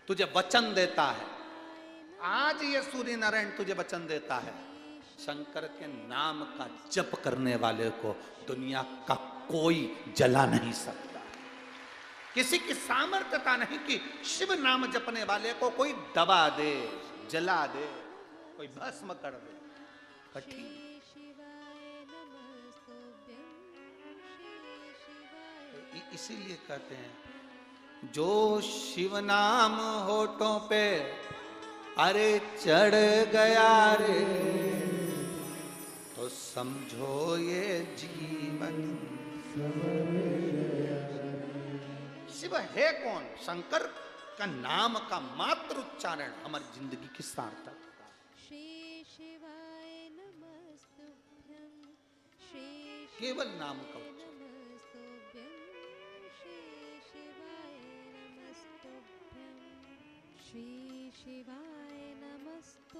तुझे वचन देता है, आज ये सूर्य नारायण तुझे वचन देता है, शंकर के नाम का जप करने वाले को दुनिया का कोई जला नहीं सकता। किसी की सामर्थ्यता नहीं कि शिव नाम जपने वाले को कोई दबा दे, जला दे, कोई भस्म कर दे। कठिन। इसीलिए कहते हैं, जो शिव नाम होठों पे अरे चढ़ गया रे, तो समझो ये जीवन। शिव है कौन? शंकर का नाम का मात्र उच्चारण हमारी जिंदगी की सार्थकता। केवल नाम का उच्चारण।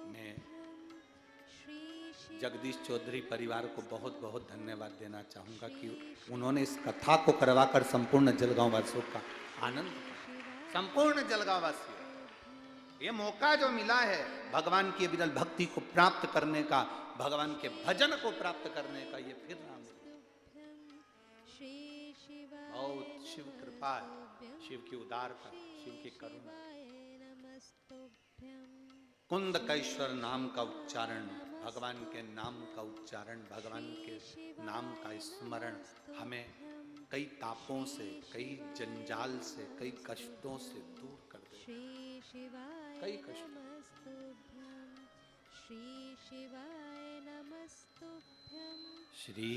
मैं जगदीश चौधरी परिवार को बहुत बहुत धन्यवाद देना चाहूंगा कि उन्होंने इस कथा को करवाकर संपूर्ण जलगांव वासियों का आनंद, संपूर्ण जलगांव वासियों, ये मौका जो मिला है भगवान की विरल भक्ति को प्राप्त करने का, भगवान के भजन को प्राप्त करने का, ये फिर नाम बहुत शिव कृपा है, शिव की उदारता, शिव की करुणा। कुंदकेश्वर नाम का उच्चारण, भगवान के नाम का उच्चारण, भगवान के नाम का स्मरण हमें कई तापों से, कई जंजाल से, कई कष्टों से दूर कर दे। कई कष्ट। श्री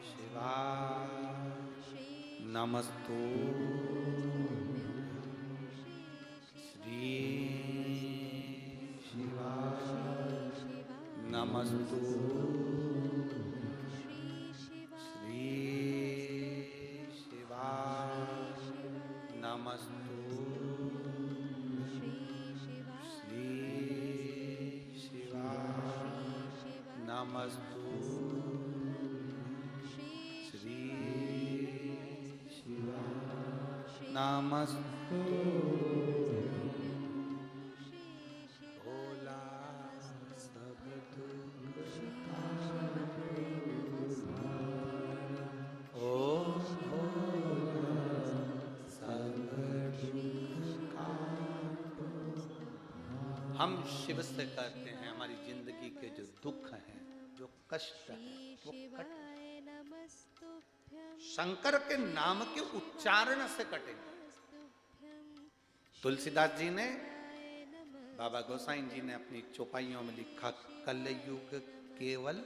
शिवाय नमस्तु, नमस्तु, श्री शिवाय नमस्तु, श्री शिवाय शिवास्तु श्री शिवाय नमस्तु भोला सब दुख ओ हम शिव से कहते हैं हमारी जिंदगी के जो दुख हैं, जो कष्ट हैं, वो कट शंकर के नाम के उच्चारण से कटेंगे। तुलसीदास जी ने, बाबा गोसाई जी ने अपनी चौपाइयों में लिखा, कलयुग केवल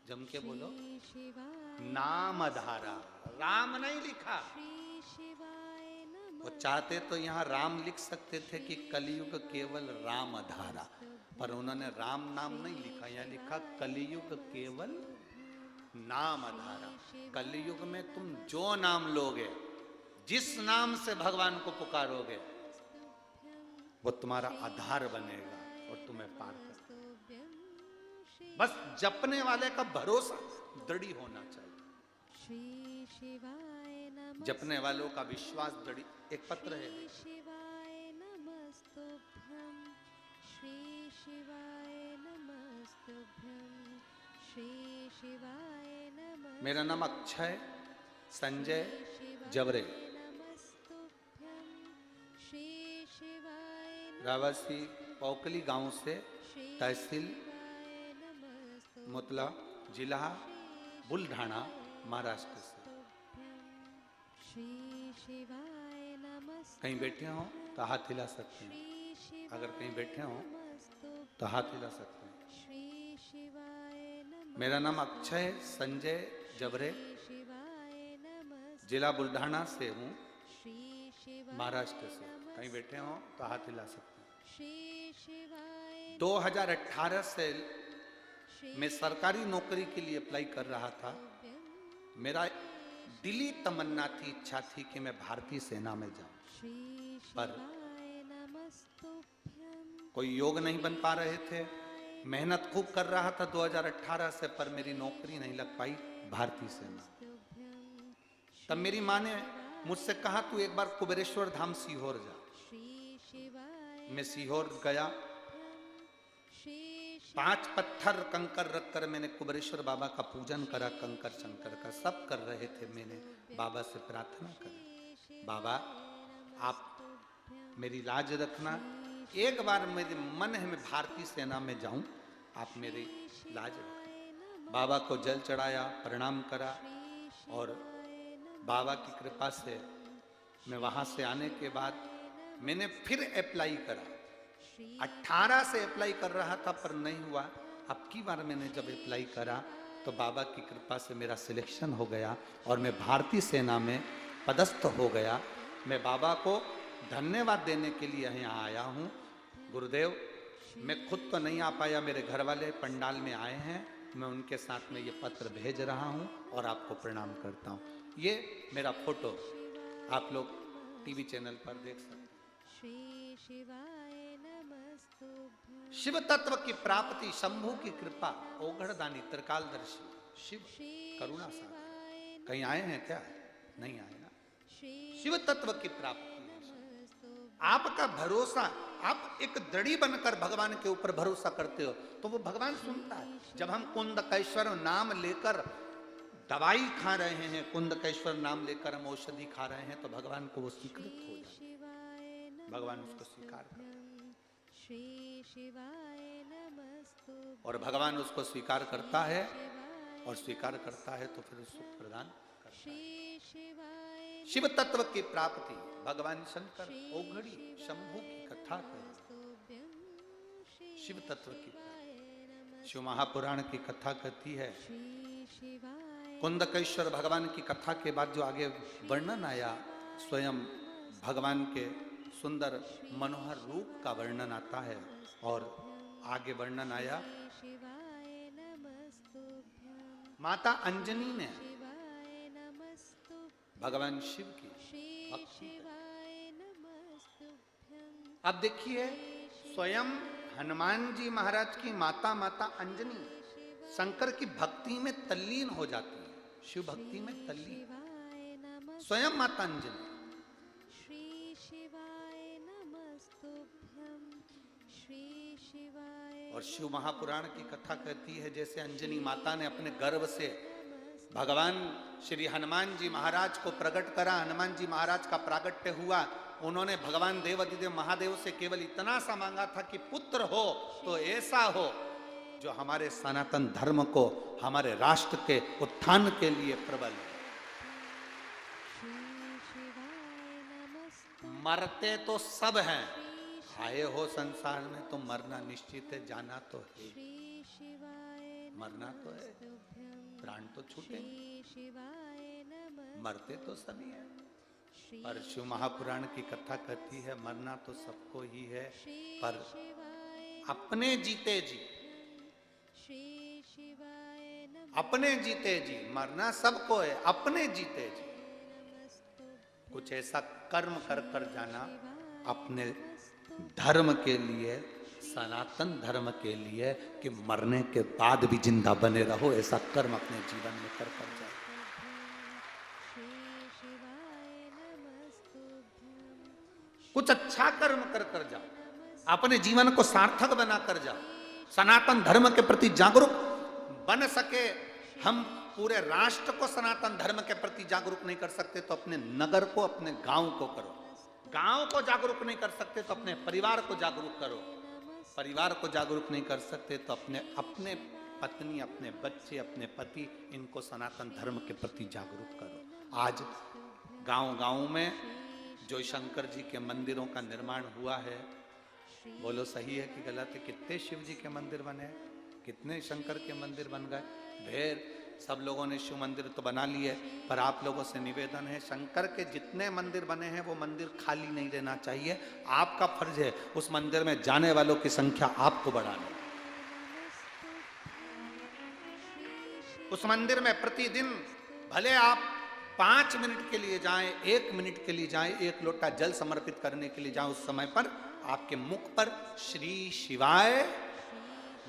जम के बोलो नाम आधारा। राम नहीं लिखा, वो चाहते तो यहाँ राम लिख सकते थे कि कलयुग केवल राम आधारा, पर उन्होंने राम नाम नहीं लिखा, यहाँ लिखा कलयुग केवल नाम आधारा। कलयुग में तुम जो नाम लोगे, जिस नाम से भगवान को पुकारोगे, वो तुम्हारा आधार बनेगा और तुम्हें पार कर। बस जपने वाले का भरोसा दृढ़ होना चाहिए, जपने वालों का विश्वास दृढ़। एक पत्र है, मेरा नाम अक्षय संजय जबरे, रावासी पौकली गांव से, तहसील मुतला, जिला बुलढाणा, महाराष्ट्र से। कहीं बैठे हो तो हाथ हिला सकते हैं, अगर कहीं बैठे हो तो हाथ हिला सकते हैं। मेरा नाम अक्षय संजय जबरे, जिला बुलढाणा से हूँ, महाराष्ट्र से। कहीं बैठे हो तो हाथ हिला सकते हैं। 2018 से मैं सरकारी नौकरी के लिए अप्लाई कर रहा था। मेरा दिली तमन्ना थी, इच्छा थी कि मैं भारतीय सेना में जाऊं, पर कोई योग नहीं बन पा रहे थे। मेहनत खूब कर रहा था 2018 से, पर मेरी नौकरी नहीं लग पाई भारतीय सेना। तब मेरी माँ ने मुझसे कहा, तू एक बार कुबेरेश्वर धाम सीहोर जा। मैं सीहोर गया, 5 पत्थर कंकर रखकर मैंने कुबेरेश्वर बाबा का पूजन करा, कंकर शंकर का सब कर रहे थे। मैंने बाबा से प्रार्थना करी, बाबा आप मेरी लाज रखना, एक बार मेरे मन है मैं भारतीय सेना में जाऊं, आप मेरी लाज रखना। बाबा को जल चढ़ाया, प्रणाम करा, और बाबा की कृपा से मैं वहां से आने के बाद मैंने फिर अप्लाई करा। 18 से अप्लाई कर रहा था पर नहीं हुआ। अब की बार मैंने जब अप्लाई करा तो बाबा की कृपा से मेरा सिलेक्शन हो गया और मैं भारतीय सेना में पदस्थ हो गया। मैं बाबा को धन्यवाद देने के लिए यहाँ आया हूँ। गुरुदेव, मैं खुद तो नहीं आ पाया, मेरे घर वाले पंडाल में आए हैं, मैं उनके साथ में ये पत्र भेज रहा हूँ और आपको प्रणाम करता हूँ। ये मेरा फोटो आप लोग टीवी चैनल पर देख सकते हैं। शिव तत्व की प्राप्ति, शंभु की कृपा, ओघड़दानी, त्रिकालदर्शी, शिव करुणा सागर। कहीं आए हैं क्या? नहीं आए ना। शिव तत्व की प्राप्ति, आपका भरोसा, आप एक दृढ़ी बनकर भगवान के ऊपर भरोसा करते हो तो वो भगवान सुनता है। जब हम कुंदकेश्वर नाम लेकर दवाई खा रहे हैं, कुंदकेश्वर नाम लेकर हम औषधि खा रहे हैं, तो भगवान को वो स्वीकृत हो जाता है, भगवान उसको स्वीकार करता है और भगवान उसको स्वीकार करता है, और स्वीकार करता है तो फिर सुख प्रदान करता है। शिव तत्व की प्राप्ति, भगवान शंकर ओघड़ी शंभु की कथा करें। शिव तत्व की प्राप्ति, शिव महापुराण की कथा कहती है। कुंदकेश्वर भगवान की कथा के बाद जो आगे वर्णन आया, स्वयं भगवान के सुंदर मनोहर रूप का वर्णन आता है, और आगे वर्णन आया माता अंजनी ने भगवान शिव की भक्ति। अब देखिए, स्वयं हनुमान जी महाराज की माता अंजनी शंकर की भक्ति में तल्लीन हो जाती है, शिव भक्ति में तल्लीन, स्वयं माता अंजनी। और शिव महापुराण की कथा कहती है जैसे अंजनी माता ने अपने गर्भ से भगवान श्री हनुमान जी महाराज को प्रकट करा, हनुमान जी महाराज का प्रागट्य हुआ, उन्होंने भगवान देवाधिदेव महादेव से केवल इतना सा मांगा था कि पुत्र हो तो ऐसा हो जो हमारे सनातन धर्म को, हमारे राष्ट्र के उत्थान के लिए प्रबल है। मरते तो सब हैं, आए हो संसार में तो मरना निश्चित है, जाना तो है, मरना तो है, प्राण तो छूटे, मरते तो सभी हैं। पर शिव महापुराण की कथा कहती है मरना तो सबको ही है, पर अपने जीते जी, अपने जीते जी, मरना सबको है, अपने जीते जी कुछ ऐसा कर्म कर कर जाना अपने धर्म के लिए, सनातन धर्म के लिए, कि मरने के बाद भी जिंदा बने रहो, ऐसा कर्म अपने जीवन में कर कर जाओ। कुछ अच्छा कर्म कर कर जाओ, अपने जीवन को सार्थक बना कर जाओ, सनातन धर्म के प्रति जागरूक बन सके। हम पूरे राष्ट्र को सनातन धर्म के प्रति जागरूक नहीं कर सकते तो अपने नगर को, अपने गांव को करो। गांव को जागरूक नहीं कर सकते तो अपने परिवार को जागरूक करो। परिवार को जागरूक नहीं कर सकते तो अपने पत्नी, अपने बच्चे, अपने पति, इनको सनातन धर्म के प्रति जागरूक करो। आज गांव-गांव में जो शंकर जी के मंदिरों का निर्माण हुआ है, बोलो सही है कि गलत है? कितने शिव जी के मंदिर बने, कितने शंकर के मंदिर बन गए, ढेर। सब लोगों ने शिव मंदिर तो बना लिए, पर आप लोगों से निवेदन है, शंकर के जितने मंदिर बने हैं वो मंदिर खाली नहीं रहना चाहिए। आपका फर्ज है उस मंदिर में जाने वालों की संख्या आपको बढ़ानी। उस मंदिर में प्रतिदिन भले आप 5 मिनट के लिए जाएं, 1 मिनट के लिए जाएं, 1 लोटा जल समर्पित करने के लिए जाएं, उस समय पर आपके मुख पर श्री शिवाय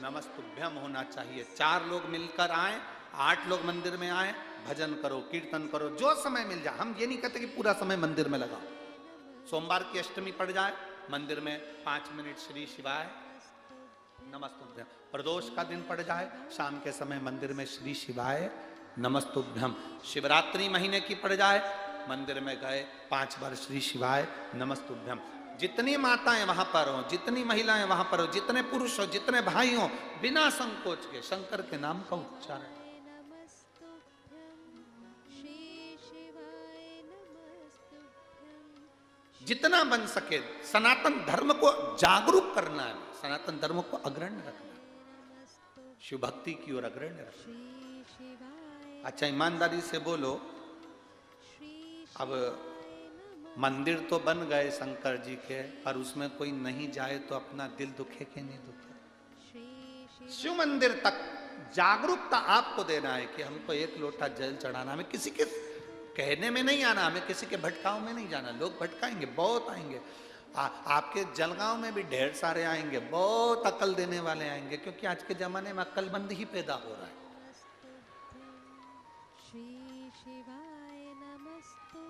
नमस्तुभ्यम होना चाहिए। 4 लोग मिलकर आए, 8 लोग मंदिर में आए, भजन करो, कीर्तन करो, जो समय मिल जाए। हम ये नहीं कहते कि पूरा समय मंदिर में लगाओ। सोमवार की अष्टमी पड़ जाए, मंदिर में 5 मिनट श्री शिवाय नमस्तुभ्यम। प्रदोष का दिन पड़ जाए, शाम के समय मंदिर में श्री शिवाय नमस्तुभ्यम। शिवरात्रि महीने की पड़ जाए, मंदिर में गए 5 बार श्री शिवाय नमस्तुभ्यम। जितनी माताएं वहां पर हो, जितनी महिलाएं वहां पर हो, जितने पुरुष हो, जितने भाई हो, बिना संकोच के शंकर के नाम का उच्चारण। जितना बन सके सनातन धर्म को जागरूक करना है, सनातन धर्म को अग्रण्य रखना, शिव भक्ति की ओर अग्रण्य रखना। अच्छा ईमानदारी से बोलो, अब मंदिर तो बन गए शंकर जी के, पर उसमें कोई नहीं जाए तो अपना दिल दुखे के नहीं दुखे। शिव मंदिर तक जागरूकता आपको देना है कि हमको 1 लोटा जल चढ़ाना, हमें किसी के कहने में नहीं आना, हमें किसी के भटकाव में नहीं जाना। लोग भटकाएंगे, बहुत आएंगे, आपके जलगांव में भी ढेर सारे आएंगे, बहुत अकल देने वाले आएंगे, क्योंकि आज के जमाने में अक्लमंद ही पैदा हो रहा है।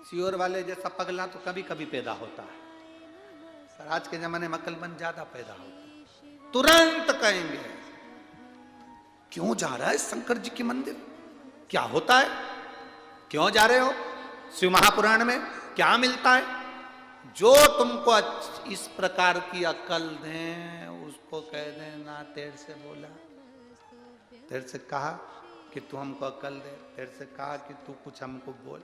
सियोर वाले जैसा पगला तो कभी कभी पैदा होता है, पर आज के जमाने में अक्लमंद ज्यादा पैदा होता है। तुरंत कहेंगे क्यों जा रहा है शंकर जी के मंदिर, क्या होता है, क्यों जा रहे हो, शिव महापुराण में क्या मिलता है। जो तुमको इस प्रकार की अकल दें उसको कह देना तेरे से बोला, तेरे से कहा कि तू हमको अकल दे, तेरे से कहा कि तू कुछ हमको बोल,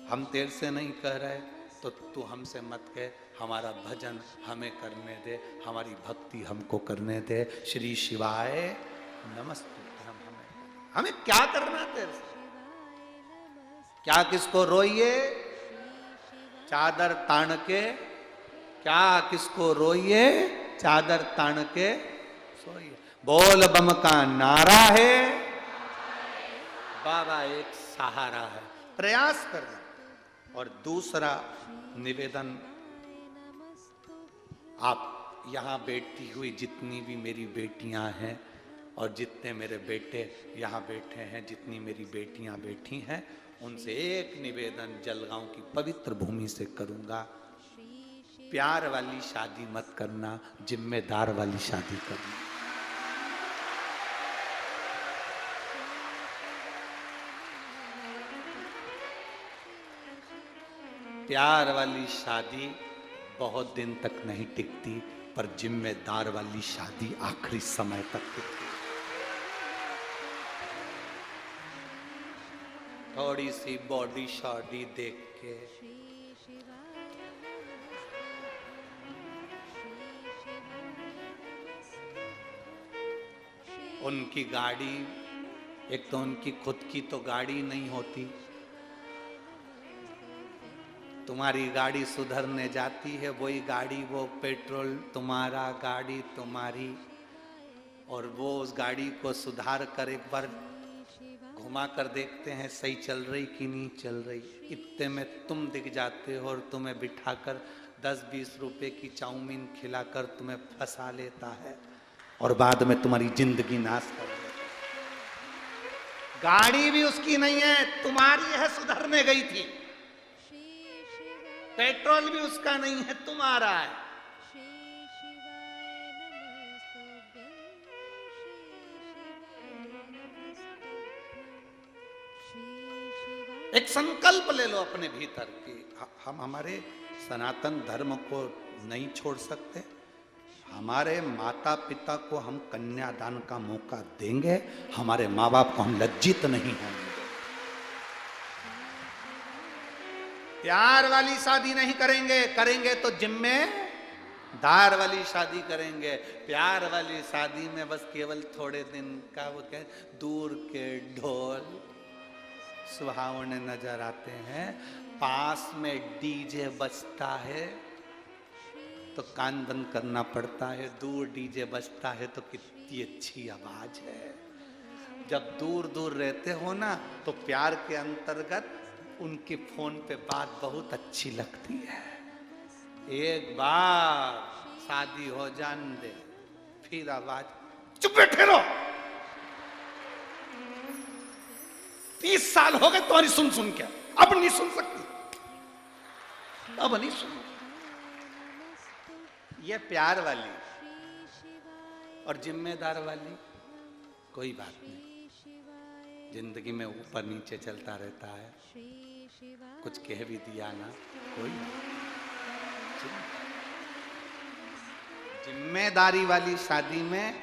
हम तेरे से नहीं कह रहे तो तू हमसे मत कह, हमारा भजन हमें करने दे, हमारी भक्ति हमको करने दे। श्री शिवाय नमस्तुभ्यम। हमें क्या करना तेरे से, क्या किसको रोइए चादर तान के, क्या किसको रोइए चादर तान के सोइए। बोल बम का नारा है, बाबा एक सहारा है, प्रयास करना। और दूसरा निवेदन, आप यहां बैठी हुई जितनी भी मेरी बेटियां हैं, और जितने मेरे बेटे यहाँ बैठे हैं, जितनी मेरी बेटियाँ बैठी हैं, उनसे एक निवेदन जलगांव की पवित्र भूमि से करूँगा, प्यार वाली शादी मत करना, जिम्मेदार वाली शादी करना। प्यार वाली शादी बहुत दिन तक नहीं टिकती, पर जिम्मेदार वाली शादी आखिरी समय तक टिकती। थोड़ी सी बॉडी शॉडी देख के उनकी गाड़ी, एक तो उनकी खुद की तो गाड़ी नहीं होती, तुम्हारी गाड़ी सुधरने जाती है, वही गाड़ी, वो पेट्रोल तुम्हारा, गाड़ी तुम्हारी, और वो उस गाड़ी को सुधार कर एक बार घुमा कर देखते हैं सही चल रही कि नहीं चल रही। इतने में तुम दिख जाते हो और तुम्हें बिठाकर 10-20 रुपए की चाउमीन खिलाकर तुम्हें फंसा लेता है और बाद में तुम्हारी जिंदगी नाश कर देता है। गाड़ी भी उसकी नहीं है, तुम्हारी है, सुधरने गई थी। पेट्रोल भी उसका नहीं है, तुम्हारा है। एक संकल्प ले लो अपने भीतर कि हम हमारे सनातन धर्म को नहीं छोड़ सकते, हमारे माता पिता को हम कन्यादान का मौका देंगे, हमारे माँ बाप को हम लज्जित नहीं होंगे। प्यार वाली शादी नहीं करेंगे, करेंगे तो जिम्मेदार वाली शादी करेंगे। प्यार वाली शादी में बस केवल थोड़े दिन का वो क्या, दूर के ढोल सुहावने नजर आते हैं, पास में डीजे बजता है तो कान बंद करना पड़ता है। दूर डीजे बजता है तो कितनी अच्छी आवाज है। जब दूर दूर रहते हो ना तो प्यार के अंतर्गत उनके फोन पे बात बहुत अच्छी लगती है। एक बार शादी हो जान दे, फिर आवाज, चुप बैठे रहो, 30 साल हो गए तुम्हारी सुन सुन के, अब नहीं सुन सकती, अब नहीं सुन। ये प्यार वाली और जिम्मेदार वाली कोई बात नहीं, जिंदगी में ऊपर नीचे चलता रहता है, कुछ कह भी दिया ना कोई बात नहीं। जिम्मेदारी वाली शादी में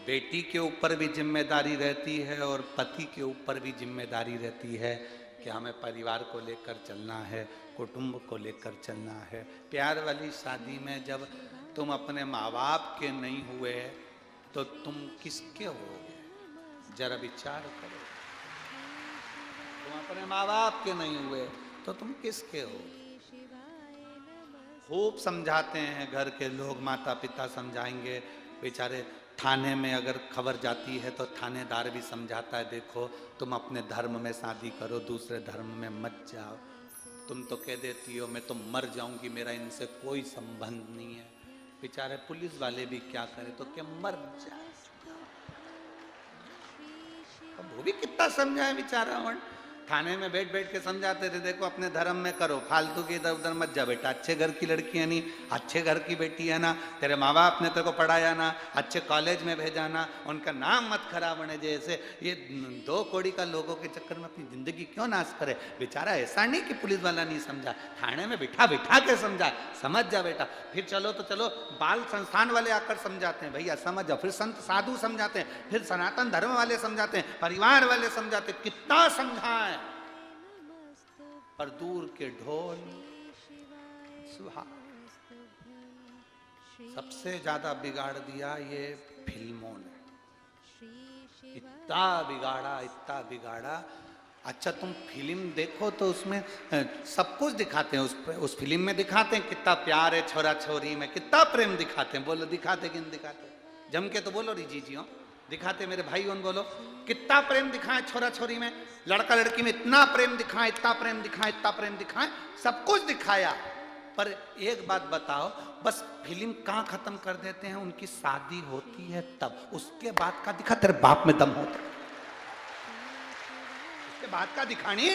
बेटी के ऊपर भी जिम्मेदारी रहती है और पति के ऊपर भी जिम्मेदारी रहती है कि हमें परिवार को लेकर चलना है, कुटुंब को लेकर चलना है। प्यार वाली शादी में जब तुम अपने माँ बाप के नहीं हुए तो तुम किसके होगे? जरा विचार करो। तुम अपने माँ बाप के नहीं हुए तो तुम किसके हो? खूब समझाते हैं घर के लोग, माता पिता समझाएंगे, बेचारे थाने में अगर खबर जाती है तो थानेदार भी समझाता है, देखो तुम अपने धर्म में शादी करो, दूसरे धर्म में मत जाओ। तुम तो कह देती हो मैं तो मर जाऊंगी, मेरा इनसे कोई संबंध नहीं है। बेचारे पुलिस वाले भी क्या करें, तो क्या मर जाए। अब वो भी कितना समझाए बेचारा, थाने में बैठ बैठ के समझाते थे, देखो अपने धर्म में करो, फालतू की इधर उधर मत जा बेटा, अच्छे घर की लड़की है, नहीं अच्छे घर की बेटी है ना, तेरे माँ बाप ने तेरे को पढ़ाया ना, अच्छे कॉलेज में भेजा ना, उनका नाम मत खराब होने जैसे ये 2 कौड़ी का लोगों के चक्कर में अपनी जिंदगी क्यों नाश करे। बेचारा ऐसा नहीं कि पुलिस वाला नहीं समझा, थाने में बिठा बिठा के समझा, समझ जा बेटा। फिर चलो तो चलो बाल संस्थान वाले आकर समझाते हैं, भैया समझ जाओ, फिर संत साधु समझाते हैं, फिर सनातन धर्म वाले समझाते हैं, परिवार वाले समझाते हैं, कितना समझाएं। पर दूर के ढोल सुहा। सबसे ज्यादा बिगाड़ दिया ये फिल्मों ने, इतना बिगाड़ा। अच्छा तुम फिल्म देखो तो उसमें सब कुछ दिखाते हैं, उस फिल्म में दिखाते हैं कितना प्यार है छोरा छोरी में, कितना प्रेम दिखाते हैं। बोलो दिखाते कि नहीं दिखाते? जम के तो बोलो रिजी जी हो, दिखाते मेरे भाई, उन बोलो कितना प्रेम दिखाए छोरा छोरी में, लड़का लड़की में इतना प्रेम दिखाए, इतना प्रेम दिखाए, इतना प्रेम दिखाए, सब कुछ दिखाया। पर एक बात बताओ, बस फिल्म कहाँ खत्म कर देते हैं? उनकी शादी होती है तब, उसके बाद का दिखा, तेरे बाप में दम होता, उसके बाद का दिखानी,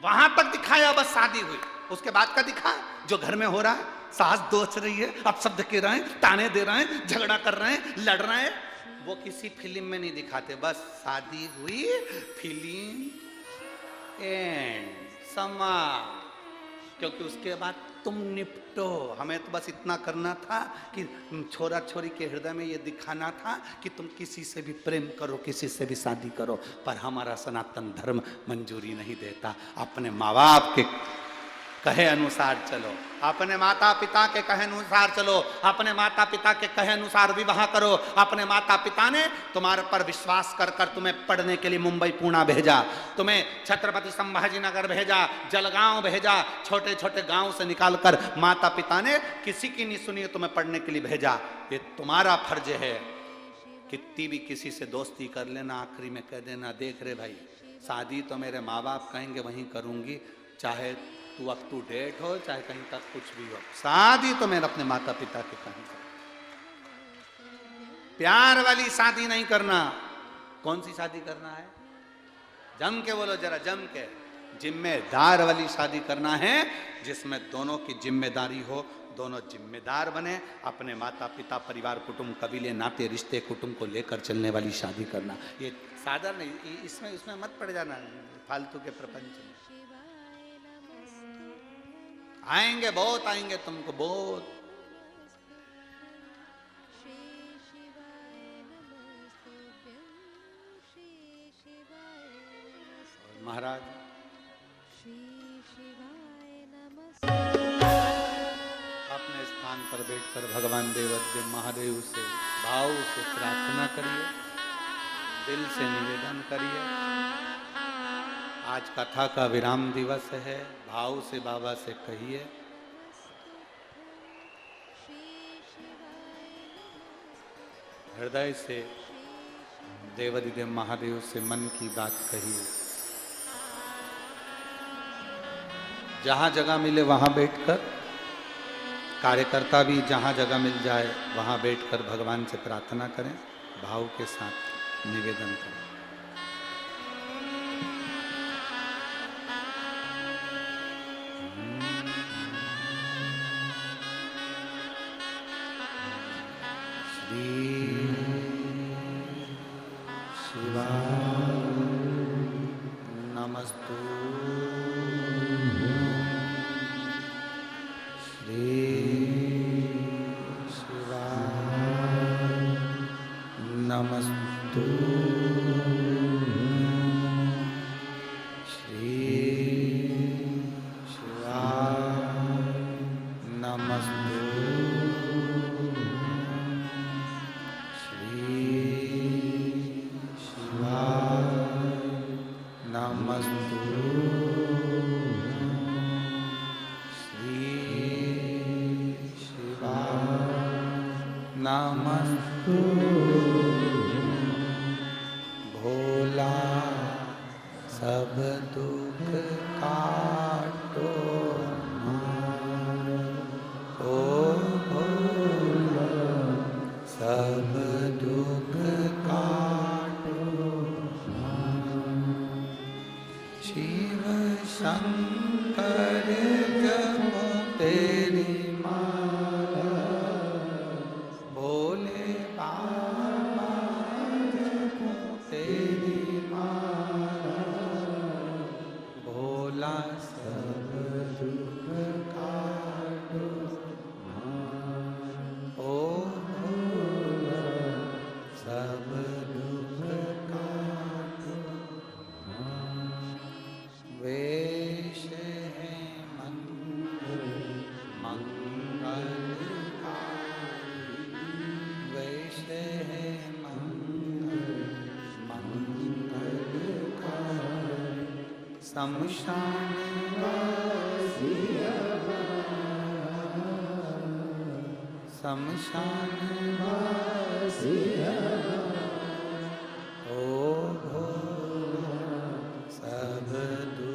वहां तक दिखाया बस शादी हुई, उसके बाद का दिखा जो घर में हो रहा है। सास दोच रही है, अपशब्द कह रहे हैं, ताने दे रहे हैं, झगड़ा कर रहे हैं, लड़ रहे हैं, वो किसी फिल्म में नहीं दिखाते। बस शादी हुई, फिल्म एंड, समा, क्योंकि उसके बाद तुम निपटो। हमें तो बस इतना करना था कि छोरा छोरी के हृदय में ये दिखाना था कि तुम किसी से भी प्रेम करो, किसी से भी शादी करो, पर हमारा सनातन धर्म मंजूरी नहीं देता। अपने माँ बाप के कहे अनुसार चलो, अपने माता पिता के कहे अनुसार चलो, अपने माता पिता के कहे अनुसार विवाह करो। अपने माता पिता ने तुम्हारे पर विश्वास कर कर तुम्हें पढ़ने के लिए मुंबई पूना भेजा, तुम्हें छत्रपति संभाजी नगर भेजा, जलगांव भेजा, छोटे छोटे गांव से निकालकर माता पिता ने किसी की नहीं सुनी, तुम्हें पढ़ने के लिए भेजा। ये तुम्हारा फर्ज है। कितनी भी किसी से दोस्ती कर लेना, आखिरी में कह देना, देख रे भाई, शादी तो मेरे माँ बाप कहेंगे वहीं करूंगी, चाहे तू अप टू डेट हो, चाहे कहीं तक कुछ भी हो, शादी तो मैं अपने माता पिता के कहूंगा। प्यार वाली शादी नहीं करना। कौन सी शादी करना है? जम के बोलो जरा, जम के। जिम्मेदार वाली शादी करना है, जिसमें दोनों की जिम्मेदारी हो, दोनों जिम्मेदार बने। अपने माता पिता, परिवार, कुटुंब, कबीले, नाते, रिश्ते, कुटुंब को लेकर चलने वाली शादी करना। ये साधारण नहीं, इसमें मत पड़ जाना फालतू के प्रपंच में। आएंगे, बहुत आएंगे तुमको, बहुत। महाराज अपने स्थान पर बैठकर भगवान देवदेव महादेव से भाव से प्रार्थना करिए, दिल से निवेदन करिए। आज कथा का विराम दिवस है, भाव से बाबा से कहिए, हृदय से देवादिदेव महादेव से मन की बात कहिए। जहां जगह मिले वहां बैठकर, कार्यकर्ता भी जहां जगह मिल जाए वहां बैठकर भगवान से प्रार्थना करें, भाव के साथ निवेदन करें। नमस्तु श्री शिवाय नमस्तु श्री शिवाय नमस्तु श्री शिवाय नमस्तु श्री शिवाय नमस्तु। भोला सब दुख काटो, ओ भोला सब दुख काटो। शिव शंकर जपो तेरी माला, भोले बाबा जपो तेरी माला, भोला सब दुख काटो, ओ भोला सब दुख काटो। वेश है मंगलकारी, वेश है मंगलकारी, शमशान वासिया, शमशान वासिया, ओ भोला सब दुख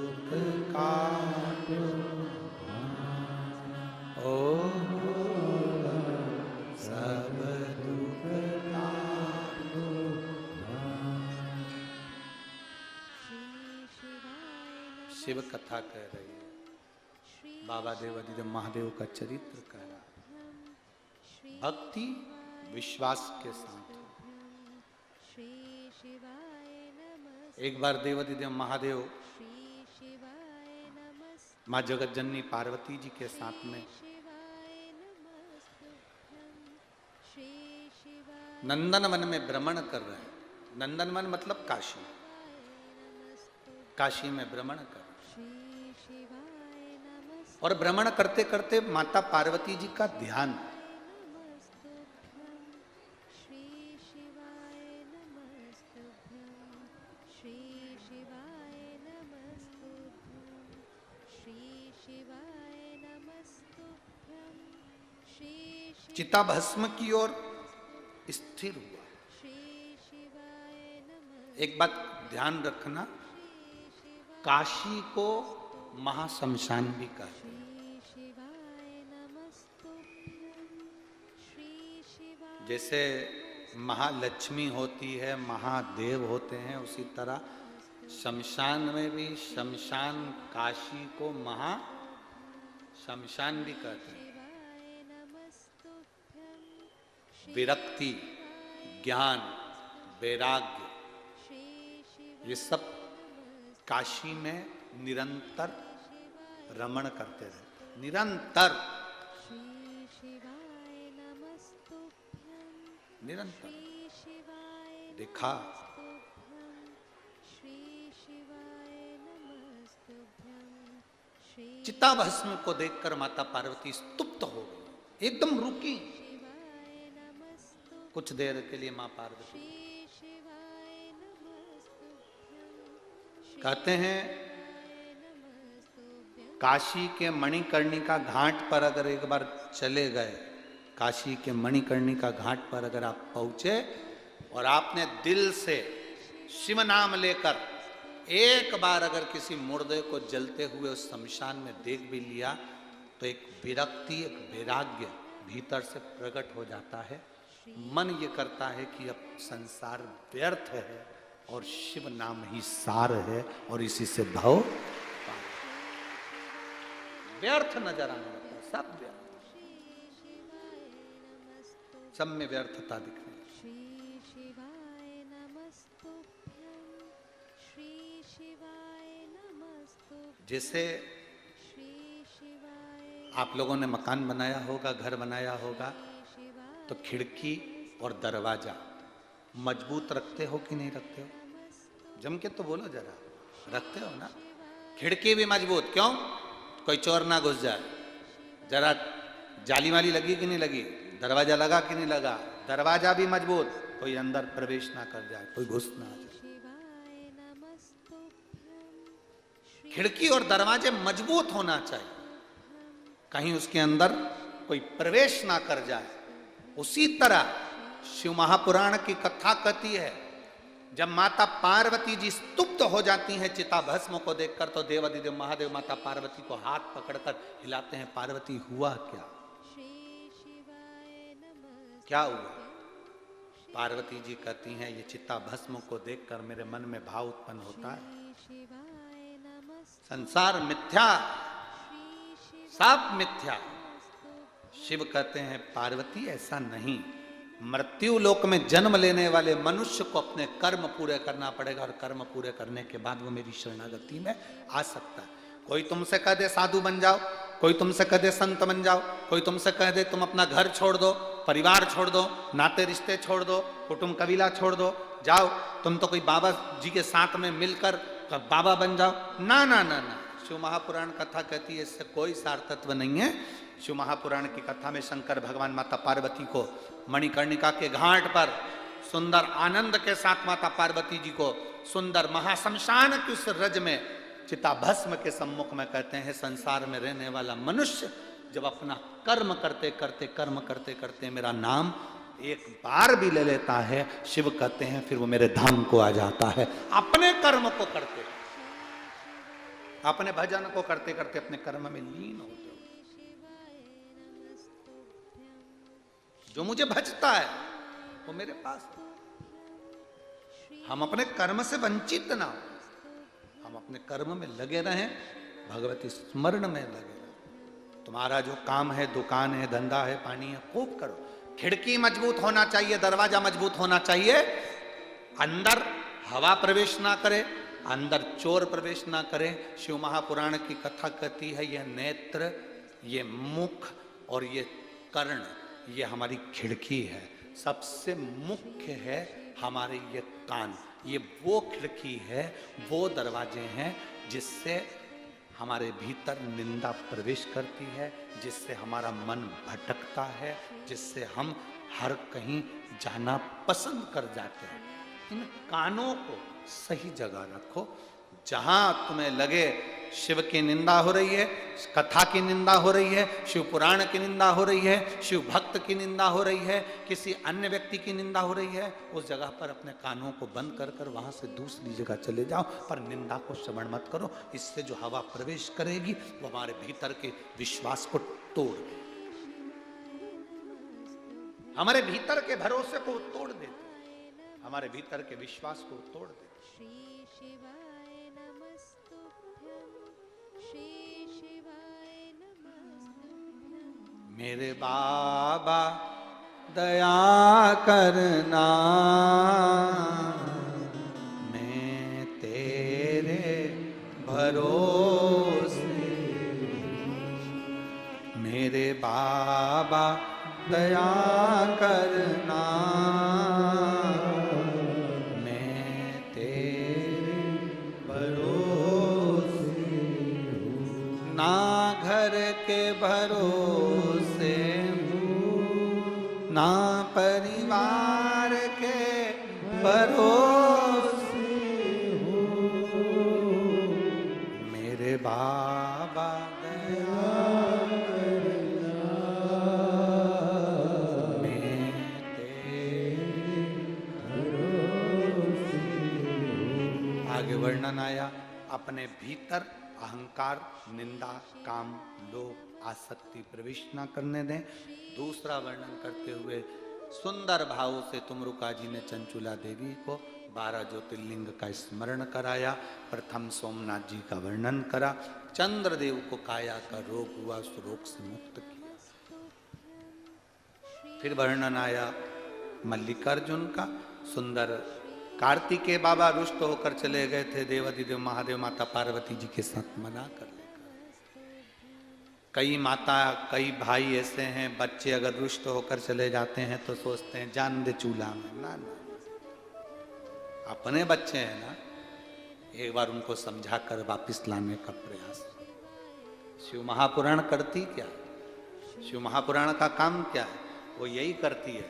शिव कथा कह रही है, बाबा देवादिदेव महादेव का चरित्र कह रहा है। भक्ति विश्वास के साथ। एक बार देवादिदेव महादेव माँ जगत जननी पार्वती जी के साथ में नंदनवन में भ्रमण कर रहे हैं। नंदनवन मतलब काशी, काशी में भ्रमण कर रहे हैं। और भ्रमण करते करते माता पार्वती जी का ध्यान चिताभस्म की ओर स्थिर हुआ। एक बात ध्यान रखना, काशी को महाशमशान भी कहते हैं। जैसे महालक्ष्मी होती है, महादेव होते हैं, उसी तरह शमशान में भी शमशान काशी को महा शमशान भी कहते हैं। विरक्ति, ज्ञान, वैराग्य, ये सब काशी में निरंतर रमण करते रहते, निरंतर निरंतर देखा। चिताभस्म को देखकर माता पार्वती स्तुप्त हो गई, एकदम रुकी। कुछ देर के लिए मां पार्वती कहते हैं, काशी के मणिकर्णिका घाट पर अगर एक बार चले गए, काशी के मणिकर्णिका घाट पर अगर आप पहुंचे और आपने दिल से शिव नाम लेकर एक बार अगर किसी मुर्दे को जलते हुए उस शमशान में देख भी लिया, तो एक विरक्ति, एक वैराग्य भीतर से प्रकट हो जाता है। मन ये करता है कि अब संसार व्यर्थ है और शिव नाम ही सार है, और इसी से भव व्यर्थ नजर आने लगता है। सब व्यर्थ, सब में व्यर्थता दिख रही है। जैसे आप लोगों ने मकान बनाया होगा, घर बनाया होगा, तो खिड़की और दरवाजा मजबूत रखते हो कि नहीं रखते हो? जम के तो बोलो जरा, रखते हो ना? खिड़की भी मजबूत, क्यों? कोई चोर ना घुस जाए। जरा जाली वाली लगी कि नहीं लगी? दरवाजा लगा कि नहीं लगा? दरवाजा भी मजबूत, कोई अंदर प्रवेश ना कर जाए, कोई घुस ना जाए। खिड़की और दरवाजे मजबूत होना चाहिए, कहीं उसके अंदर कोई प्रवेश ना कर जाए। उसी तरह शिव महापुराण की कथा कहती है, जब माता पार्वती जी स्तुप्त हो जाती हैं चिताभस्म को देखकर, तो देवादिदेव महादेव माता पार्वती को हाथ पकड़कर हिलाते हैं। पार्वती, हुआ क्या? क्या हुआ? पार्वती जी कहती हैं, ये चिताभस्म को देखकर मेरे मन में भाव उत्पन्न होता है। संसार मिथ्या, सब मिथ्या। शिव कहते हैं, पार्वती ऐसा नहीं, मृत्यु लोक में जन्म लेने वाले मनुष्य को अपने कर्म पूरे करना पड़ेगा, और कर्म पूरे करने के बाद वो मेरी शरणागति में आ सकता है। कोई तुमसे कह दे साधु बन जाओ, कोई तुमसे कह दे संत बन जाओ, कोई तुमसे कह दे तुम अपना घर छोड़ दो, परिवार छोड़ दो, नाते रिश्ते छोड़ दो, कुटुंब कबीला छोड़ दो, जाओ तुम तो कोई बाबा जी के साथ में मिलकर बाबा बन जाओ। ना ना ना ना, शिव महापुराण कथा कहती है इससे कोई सार तत्व नहीं है। शिव महापुराण की कथा में शंकर भगवान माता पार्वती को मणिकर्णिका के घाट पर सुंदर आनंद के साथ माता पार्वती जी को सुंदर महाशमशान की उस रज में चिताभस्म के सम्मुख में कहते हैं, संसार में रहने वाला मनुष्य जब अपना कर्म करते करते मेरा नाम एक बार भी ले लेता है, शिव कहते हैं फिर वो मेरे धाम को आ जाता है। अपने कर्म को करते, अपने भजन को करते करते अपने कर्म में लीन होते हो। जो मुझे भजता है वो मेरे पास है। हम अपने कर्म से वंचित ना हो, हम अपने कर्म में लगे रहें, भगवती स्मरण में लगे रहें। तुम्हारा जो काम है, दुकान है, धंधा है, पानी है, खूब करो। खिड़की मजबूत होना चाहिए, दरवाजा मजबूत होना चाहिए, अंदर हवा प्रवेश ना करे, अंदर चोर प्रवेश ना करे। शिव महापुराण की कथा कहती है यह नेत्र, ये मुख और ये कर्ण, ये हमारी खिड़की है। सबसे मुख्य है हमारे ये कान, ये वो खिड़की है, वो दरवाजे हैं जिससे हमारे भीतर निंदा प्रवेश करती है, जिससे हमारा मन भटकता है, जिससे हम हर कहीं जाना पसंद कर जाते हैं। इन कानों को सही जगह रखो। जहां तुम्हें लगे शिव की निंदा हो रही है, कथा की निंदा हो रही है, शिव पुराण की निंदा हो रही है, शिव भक्त की निंदा हो रही है, किसी अन्य व्यक्ति की निंदा हो रही है, उस जगह पर अपने कानों को बंद कर कर वहां से दूसरी जगह चले जाओ, पर निंदा को श्रवण मत करो। इससे जो हवा प्रवेश करेगी वो हमारे भीतर के विश्वास को तोड़ देगी, हमारे भीतर के भरोसे को तोड़ देती, हमारे भीतर के विश्वास को तोड़ देती। मेरे बाबा दया करना, मैं तेरे भरोसे। मेरे बाबा दया करना, मैं तेरे भरोसे। ना घर के भरोसे ना परिवार के भरोसे हो, मेरे बाबा दया करना, मैं तेरे भरोसे हो। आगे वर्णन आया, अपने भीतर अहंकार, निंदा, काम, लोभ, आसक्ति प्रवेश न करने दें। दूसरा वर्णन करते हुए सुंदर भाव से तुमरुका जी ने चंचुला देवी को 12 ज्योतिर्लिंग का स्मरण कराया। प्रथम सोमनाथ जी का वर्णन करा, चंद्रदेव को काया का रोग हुआ, उस रोग से मुक्त किया। फिर वर्णन आया मल्लिकार्जुन का, सुंदर कार्तिकेय बाबा रुष्ट होकर चले गए थे, देवाधिदेव महादेव माता पार्वती जी के साथ मना कर लेकर। कई माता, कई भाई ऐसे हैं, बच्चे अगर रुष्ट होकर चले जाते हैं तो सोचते हैं जान दे चूल्हा में। ना ना, अपने बच्चे हैं ना, एक बार उनको समझा कर वापिस लाने का प्रयास। शिव महापुराण करती क्या है? शिव महापुराण का काम क्या है? वो यही करती है,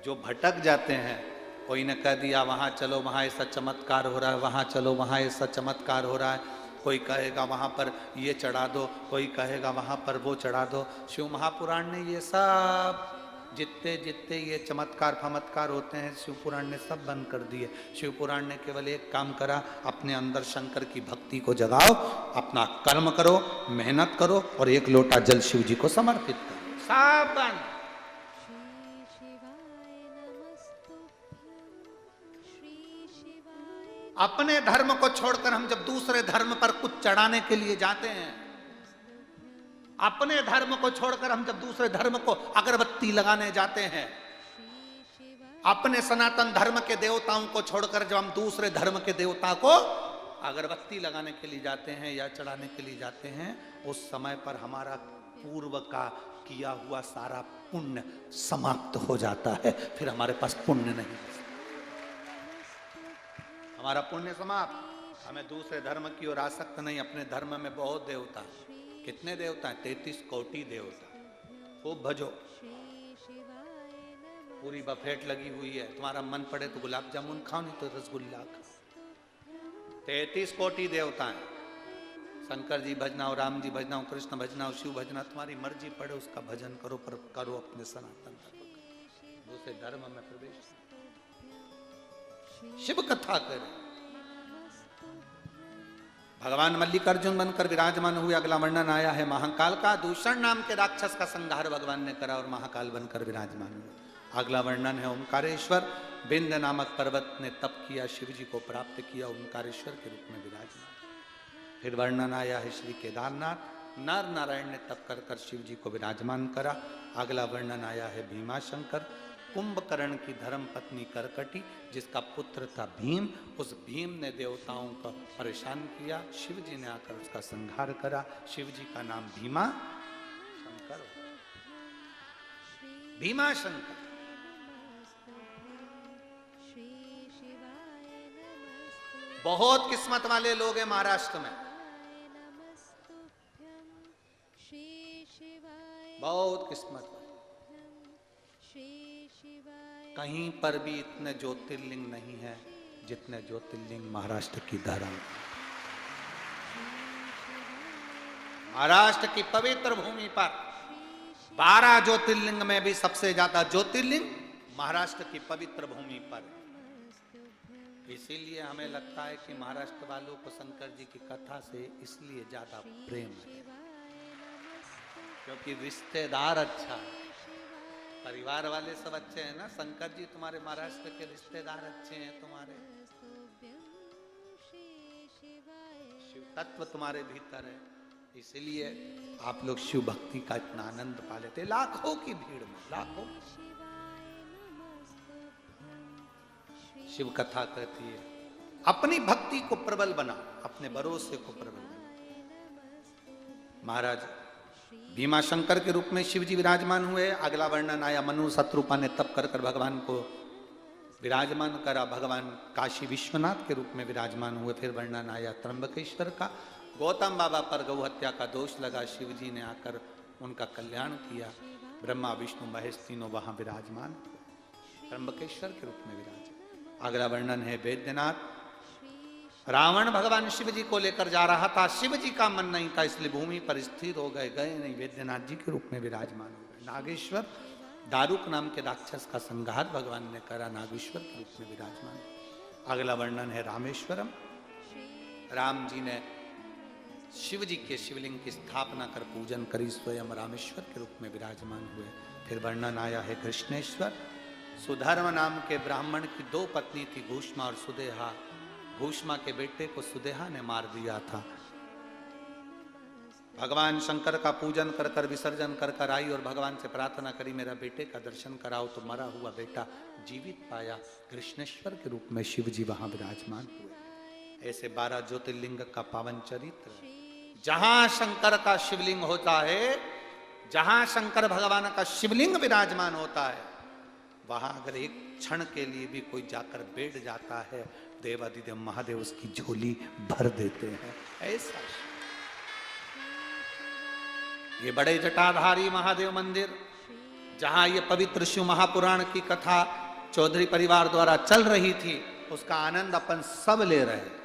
जो भटक जाते हैं, कोई ने कह दिया वहाँ चलो, वहाँ ऐसा चमत्कार हो रहा है, वहाँ चलो, वहाँ ऐसा चमत्कार हो रहा है, कोई कहेगा वहाँ पर ये चढ़ा दो, कोई कहेगा वहाँ पर वो चढ़ा दो। शिव महापुराण ने ये सब, जितने जितने ये चमत्कार फमत्कार होते हैं, शिव पुराण ने सब बंद कर दिए। शिव पुराण ने केवल एक काम करा, अपने अंदर शंकर की भक्ति को जगाओ, अपना कर्म करो, मेहनत करो और एक लोटा जल शिव जी को समर्पित करो, सब बंद। अपने धर्म को छोड़कर हम जब दूसरे धर्म पर कुछ चढ़ाने के लिए जाते हैं, अपने धर्म को छोड़कर हम जब दूसरे धर्म को अगरबत्ती लगाने जाते हैं, अपने सनातन धर्म के देवताओं को छोड़कर जब हम दूसरे धर्म के देवता को अगरबत्ती लगाने के लिए जाते हैं या चढ़ाने के लिए जाते हैं, उस समय पर हमारा पूर्व का किया हुआ सारा पुण्य समाप्त हो जाता है। फिर हमारे पास पुण्य नहीं, हमारा पुण्य समाप्त। हमें दूसरे धर्म की ओर आसक्त नहीं। अपने धर्म में बहुत देवता, कितने देवता हैं? 33 कोटि देवता। खूब भजो, पूरी बफेट लगी हुई है। तुम्हारा मन पड़े तो गुलाब जामुन खाओ, नहीं तो रसगुल्ला खाओ। 33 कोटि देवता हैं। शंकर जी भजना हो, राम जी भजना हो, कृष्ण भजना हो, शिव भजना, तुम्हारी मर्जी पड़े उसका भजन करो, पर करो अपने सनातन धर्म का। दूसरे धर्म में प्रवेश, शिव कथा करें। भगवान मल्लिकार्जुन बनकर विराजमान हुए। अगला वर्णन आया है महाकाल का। दूषण नाम के राक्षस का संहार भगवान ने करा और महाकाल बनकर विराजमान हुए। अगला वर्णन है ओंकारेश्वर। विंध्य नामक पर्वत ने तप किया, शिव जी को प्राप्त किया, ओंकारेश्वर के रूप में विराजमान। फिर वर्णन आया है श्री केदारनाथ, नर नारायण ने तप कर कर शिव जी को विराजमान करा। अगला वर्णन आया है भीमाशंकर, कुंभकर्ण की धर्म पत्नी करकटी जिसका पुत्र था भीम, उस भीम ने देवताओं को परेशान किया, शिव जी ने आकर उसका संहार करा। शिव जी का नाम भीमा शंकर, भीमा शंकर। बहुत किस्मत वाले लोग हैं महाराष्ट्र में, बहुत किस्मत वाले। कहीं पर भी इतने ज्योतिर्लिंग नहीं है जितने ज्योतिर्लिंग महाराष्ट्र की धरा। महाराष्ट्र की पवित्र भूमि पर 12 ज्योतिर्लिंग में भी सबसे ज्यादा ज्योतिर्लिंग महाराष्ट्र की पवित्र भूमि पर। इसीलिए हमें लगता है कि महाराष्ट्र वालों को शंकर जी की कथा से इसलिए ज्यादा प्रेम है क्योंकि रिश्तेदार अच्छा है, परिवार वाले सब अच्छे हैं ना। शंकर जी तुम्हारे महाराष्ट्र के रिश्तेदार अच्छे हैं, तुम्हारे शिव तत्व तुम्हारे भीतर है, इसलिए आप लोग शिव भक्ति का इतना आनंद पा लेते। लाखों की भीड़ में, लाखों शिव कथा कहती है अपनी भक्ति को प्रबल बना, अपने भरोसे को प्रबल बना। महाराज भीमाशंकर के रूप में शिव जी विराजमान हुए। अगला वर्णन आया मनु शत्रुपा ने तप कर कर भगवान को विराजमान करा, भगवान काशी विश्वनाथ के रूप में विराजमान हुए। फिर वर्णन आया त्र्यंबकेश्वर का, गौतम बाबा पर गौ हत्या का दोष लगा, शिव जी ने आकर उनका कल्याण किया। ब्रह्मा विष्णु महेश तीनों वहां विराजमान हुए, त्र्यंबकेश्वर के रूप में विराजमान। अगला वर्णन है वैद्यनाथ। रावण भगवान शिव जी को लेकर जा रहा था, शिव जी का मन नहीं था इसलिए भूमि पर स्थिर हो गए, गए नहीं, वैद्यनाथ जी के रूप में विराजमान हो गए। नागेश्वर, दारुक नाम के राक्षस का संहार भगवान ने करा, नागेश्वर के रूप में विराजमान। अगला वर्णन है रामेश्वरम। राम जी ने शिव जी के शिवलिंग की स्थापना कर पूजन करी, स्वयं रामेश्वर के रूप में विराजमान हुए। फिर वर्णन आया है कृष्णेश्वर। सुधर्म नाम के ब्राह्मण की 2 पत्नी थी, भूष्मा और सुदेहा। भूष्मा के बेटे को सुदेहा ने मार दिया था। भगवान शंकर का पूजन कर कर विसर्जन कर कर आई और भगवान से प्रार्थना करी मेरा बेटे का दर्शन कराओ, तो मरा हुआ बेटा जीवित पाया। कृष्णेश्वर के रूप में शिव जी वहां विराजमान हुए। ऐसे 12 ज्योतिर्लिंग का पावन चरित्र। जहां शंकर का शिवलिंग होता है, जहां शंकर भगवान का शिवलिंग विराजमान होता है, वहां अगर एक क्षण के लिए भी कोई जाकर बैठ जाता है, देवादिदेव महादेव उसकी झोली भर देते हैं। ऐसा ये बड़े जटाधारी महादेव मंदिर, जहां ये पवित्र शिव महापुराण की कथा चौधरी परिवार द्वारा चल रही थी, उसका आनंद अपन सब ले रहे हैं।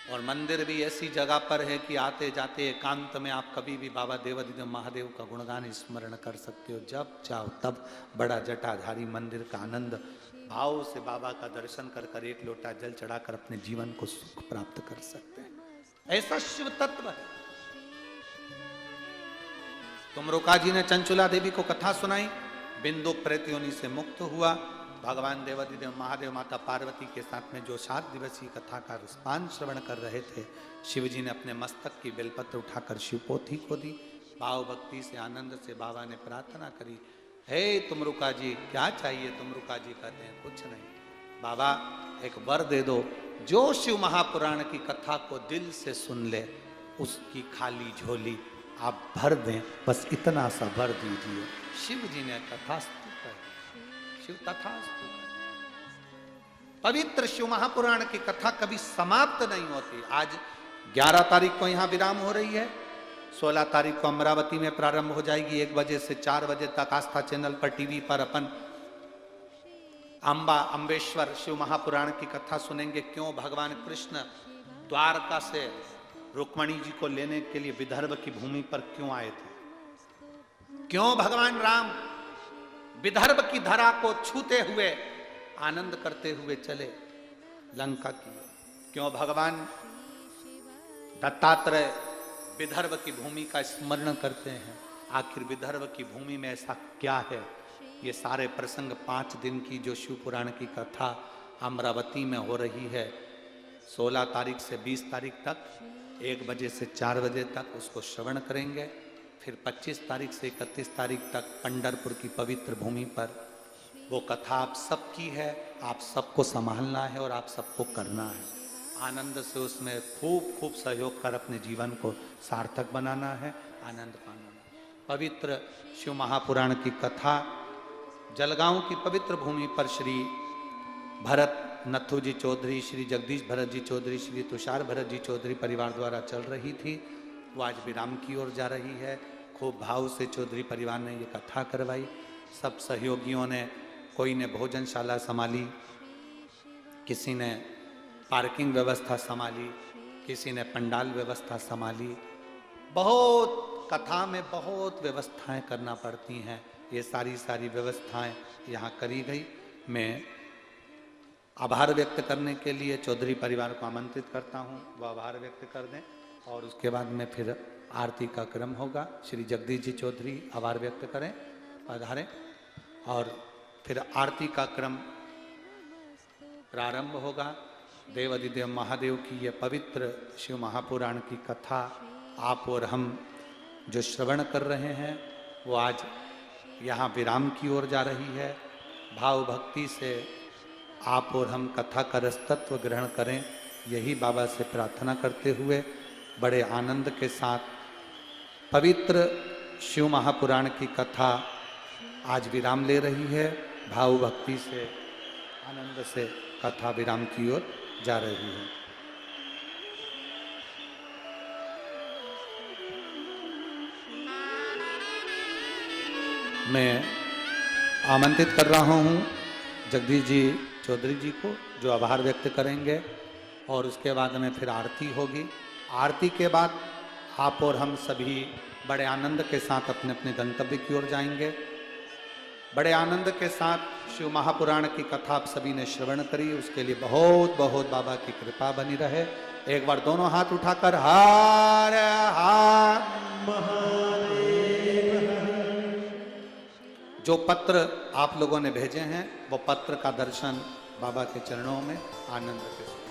और मंदिर भी ऐसी जगह पर है कि आते जाते एकांत में आप कभी भी बाबा देवादिदेव महादेव का गुणगान स्मरण कर सकते हो, जब चाहो तब। बड़ा जटाधारी मंदिर का आनंद भाव से बाबा का दर्शन कर कर एक लोटा जल चढ़ाकर अपने जीवन को सुख प्राप्त कर सकते हैं। ऐसा शिव तत्व है। तुमरुका जी ने चंचुला देवी को कथा सुनाई, बिंदु प्रेत योनि से मुक्त हुआ। भगवान देवादिदेव महादेव माता पार्वती के साथ में जो 7 दिवसीय कथा का रुष्पान श्रवण कर रहे थे, शिव जी ने अपने मस्तक की बेलपत्र उठाकर शिवपोथी को दी। भाव भक्ति से आनंद से बाबा ने प्रार्थना करी, हे तुमरुका जी क्या चाहिए? तुमरुका जी कहते हैं कुछ नहीं, बाबा एक वर दे दो, जो शिव महापुराण की कथा को दिल से सुन ले उसकी खाली झोली आप भर दें, बस इतना सा भर दीजिए। शिव जी ने तथास्तु कर, शिव तथास्तु। पवित्र शिव महापुराण की कथा कभी समाप्त नहीं होती। आज 11 तारीख को यहाँ विराम हो रही है, 16 तारीख को अमरावती में प्रारंभ हो जाएगी। 1 बजे से 4 बजे तक आस्था चैनल पर टीवी पर अपन अम्बेश्वर शिव महापुराण की कथा सुनेंगे। क्यों भगवान कृष्ण द्वारका से रुक्मणी जी को लेने के लिए विदर्भ की भूमि पर क्यों आए थे, क्यों भगवान राम विदर्भ की धरा को छूते हुए आनंद करते हुए चले लंका की, क्यों भगवान दत्तात्रेय विदर्भ की भूमि का स्मरण करते हैं, आखिर विदर्भ की भूमि में ऐसा क्या है। ये सारे प्रसंग 5 दिन की जो शिव पुराण की कथा अमरावती में हो रही है, 16 तारीख से 20 तारीख तक 1 बजे से 4 बजे तक उसको श्रवण करेंगे। फिर 25 तारीख से 31 तारीख तक पंढरपुर की पवित्र भूमि पर वो कथा आप सबकी है, आप सबको संभालना है और आप सबको करना है। आनंद से उसमें खूब खूब सहयोग कर अपने जीवन को सार्थक बनाना है, आनंद पाना है। पवित्र शिव महापुराण की कथा जलगांव की पवित्र भूमि पर श्री भरत नथु जी चौधरी, श्री जगदीश भरत जी चौधरी, श्री तुषार भरत जी चौधरी परिवार द्वारा चल रही थी। वो आज विराम की ओर जा रही है। खूब भाव से चौधरी परिवार ने ये कथा करवाई। सब सहयोगियों ने, कोई ने भोजनशाला संभाली, किसी ने पार्किंग व्यवस्था संभाली, किसी ने पंडाल व्यवस्था संभाली। बहुत कथा में बहुत व्यवस्थाएं करना पड़ती हैं। ये सारी व्यवस्थाएं यहाँ करी गई। मैं आभार व्यक्त करने के लिए चौधरी परिवार को आमंत्रित करता हूँ, वह आभार व्यक्त कर दें और उसके बाद में फिर आरती का क्रम होगा। श्री जगदीश जी चौधरी आभार व्यक्त करें, पधारें और फिर आरती का क्रम प्रारंभ होगा। देव अधिदेव महादेव की ये पवित्र शिव महापुराण की कथा आप और हम जो श्रवण कर रहे हैं वो आज यहाँ विराम की ओर जा रही है। भाव भक्ति से आप और हम कथा का रसतत्व ग्रहण करें, यही बाबा से प्रार्थना करते हुए बड़े आनंद के साथ पवित्र शिव महापुराण की कथा आज विराम ले रही है। भाव भक्ति से आनंद से कथा विराम की ओर जा रही है। मैं आमंत्रित कर रहा हूँ जगदीश जी चौधरी जी को, जो आभार व्यक्त करेंगे और उसके बाद में फिर आरती होगी। आरती के बाद आप और हम सभी बड़े आनंद के साथ अपने अपने गंतव्य की ओर जाएंगे। बड़े आनंद के साथ शिव महापुराण की कथा आप सभी ने श्रवण करी, उसके लिए बहुत बहुत बाबा की कृपा बनी रहे। एक बार दोनों हाथ उठाकर हर हर महादेव। जो पत्र आप लोगों ने भेजे हैं वो पत्र का दर्शन बाबा के चरणों में आनंद के साथ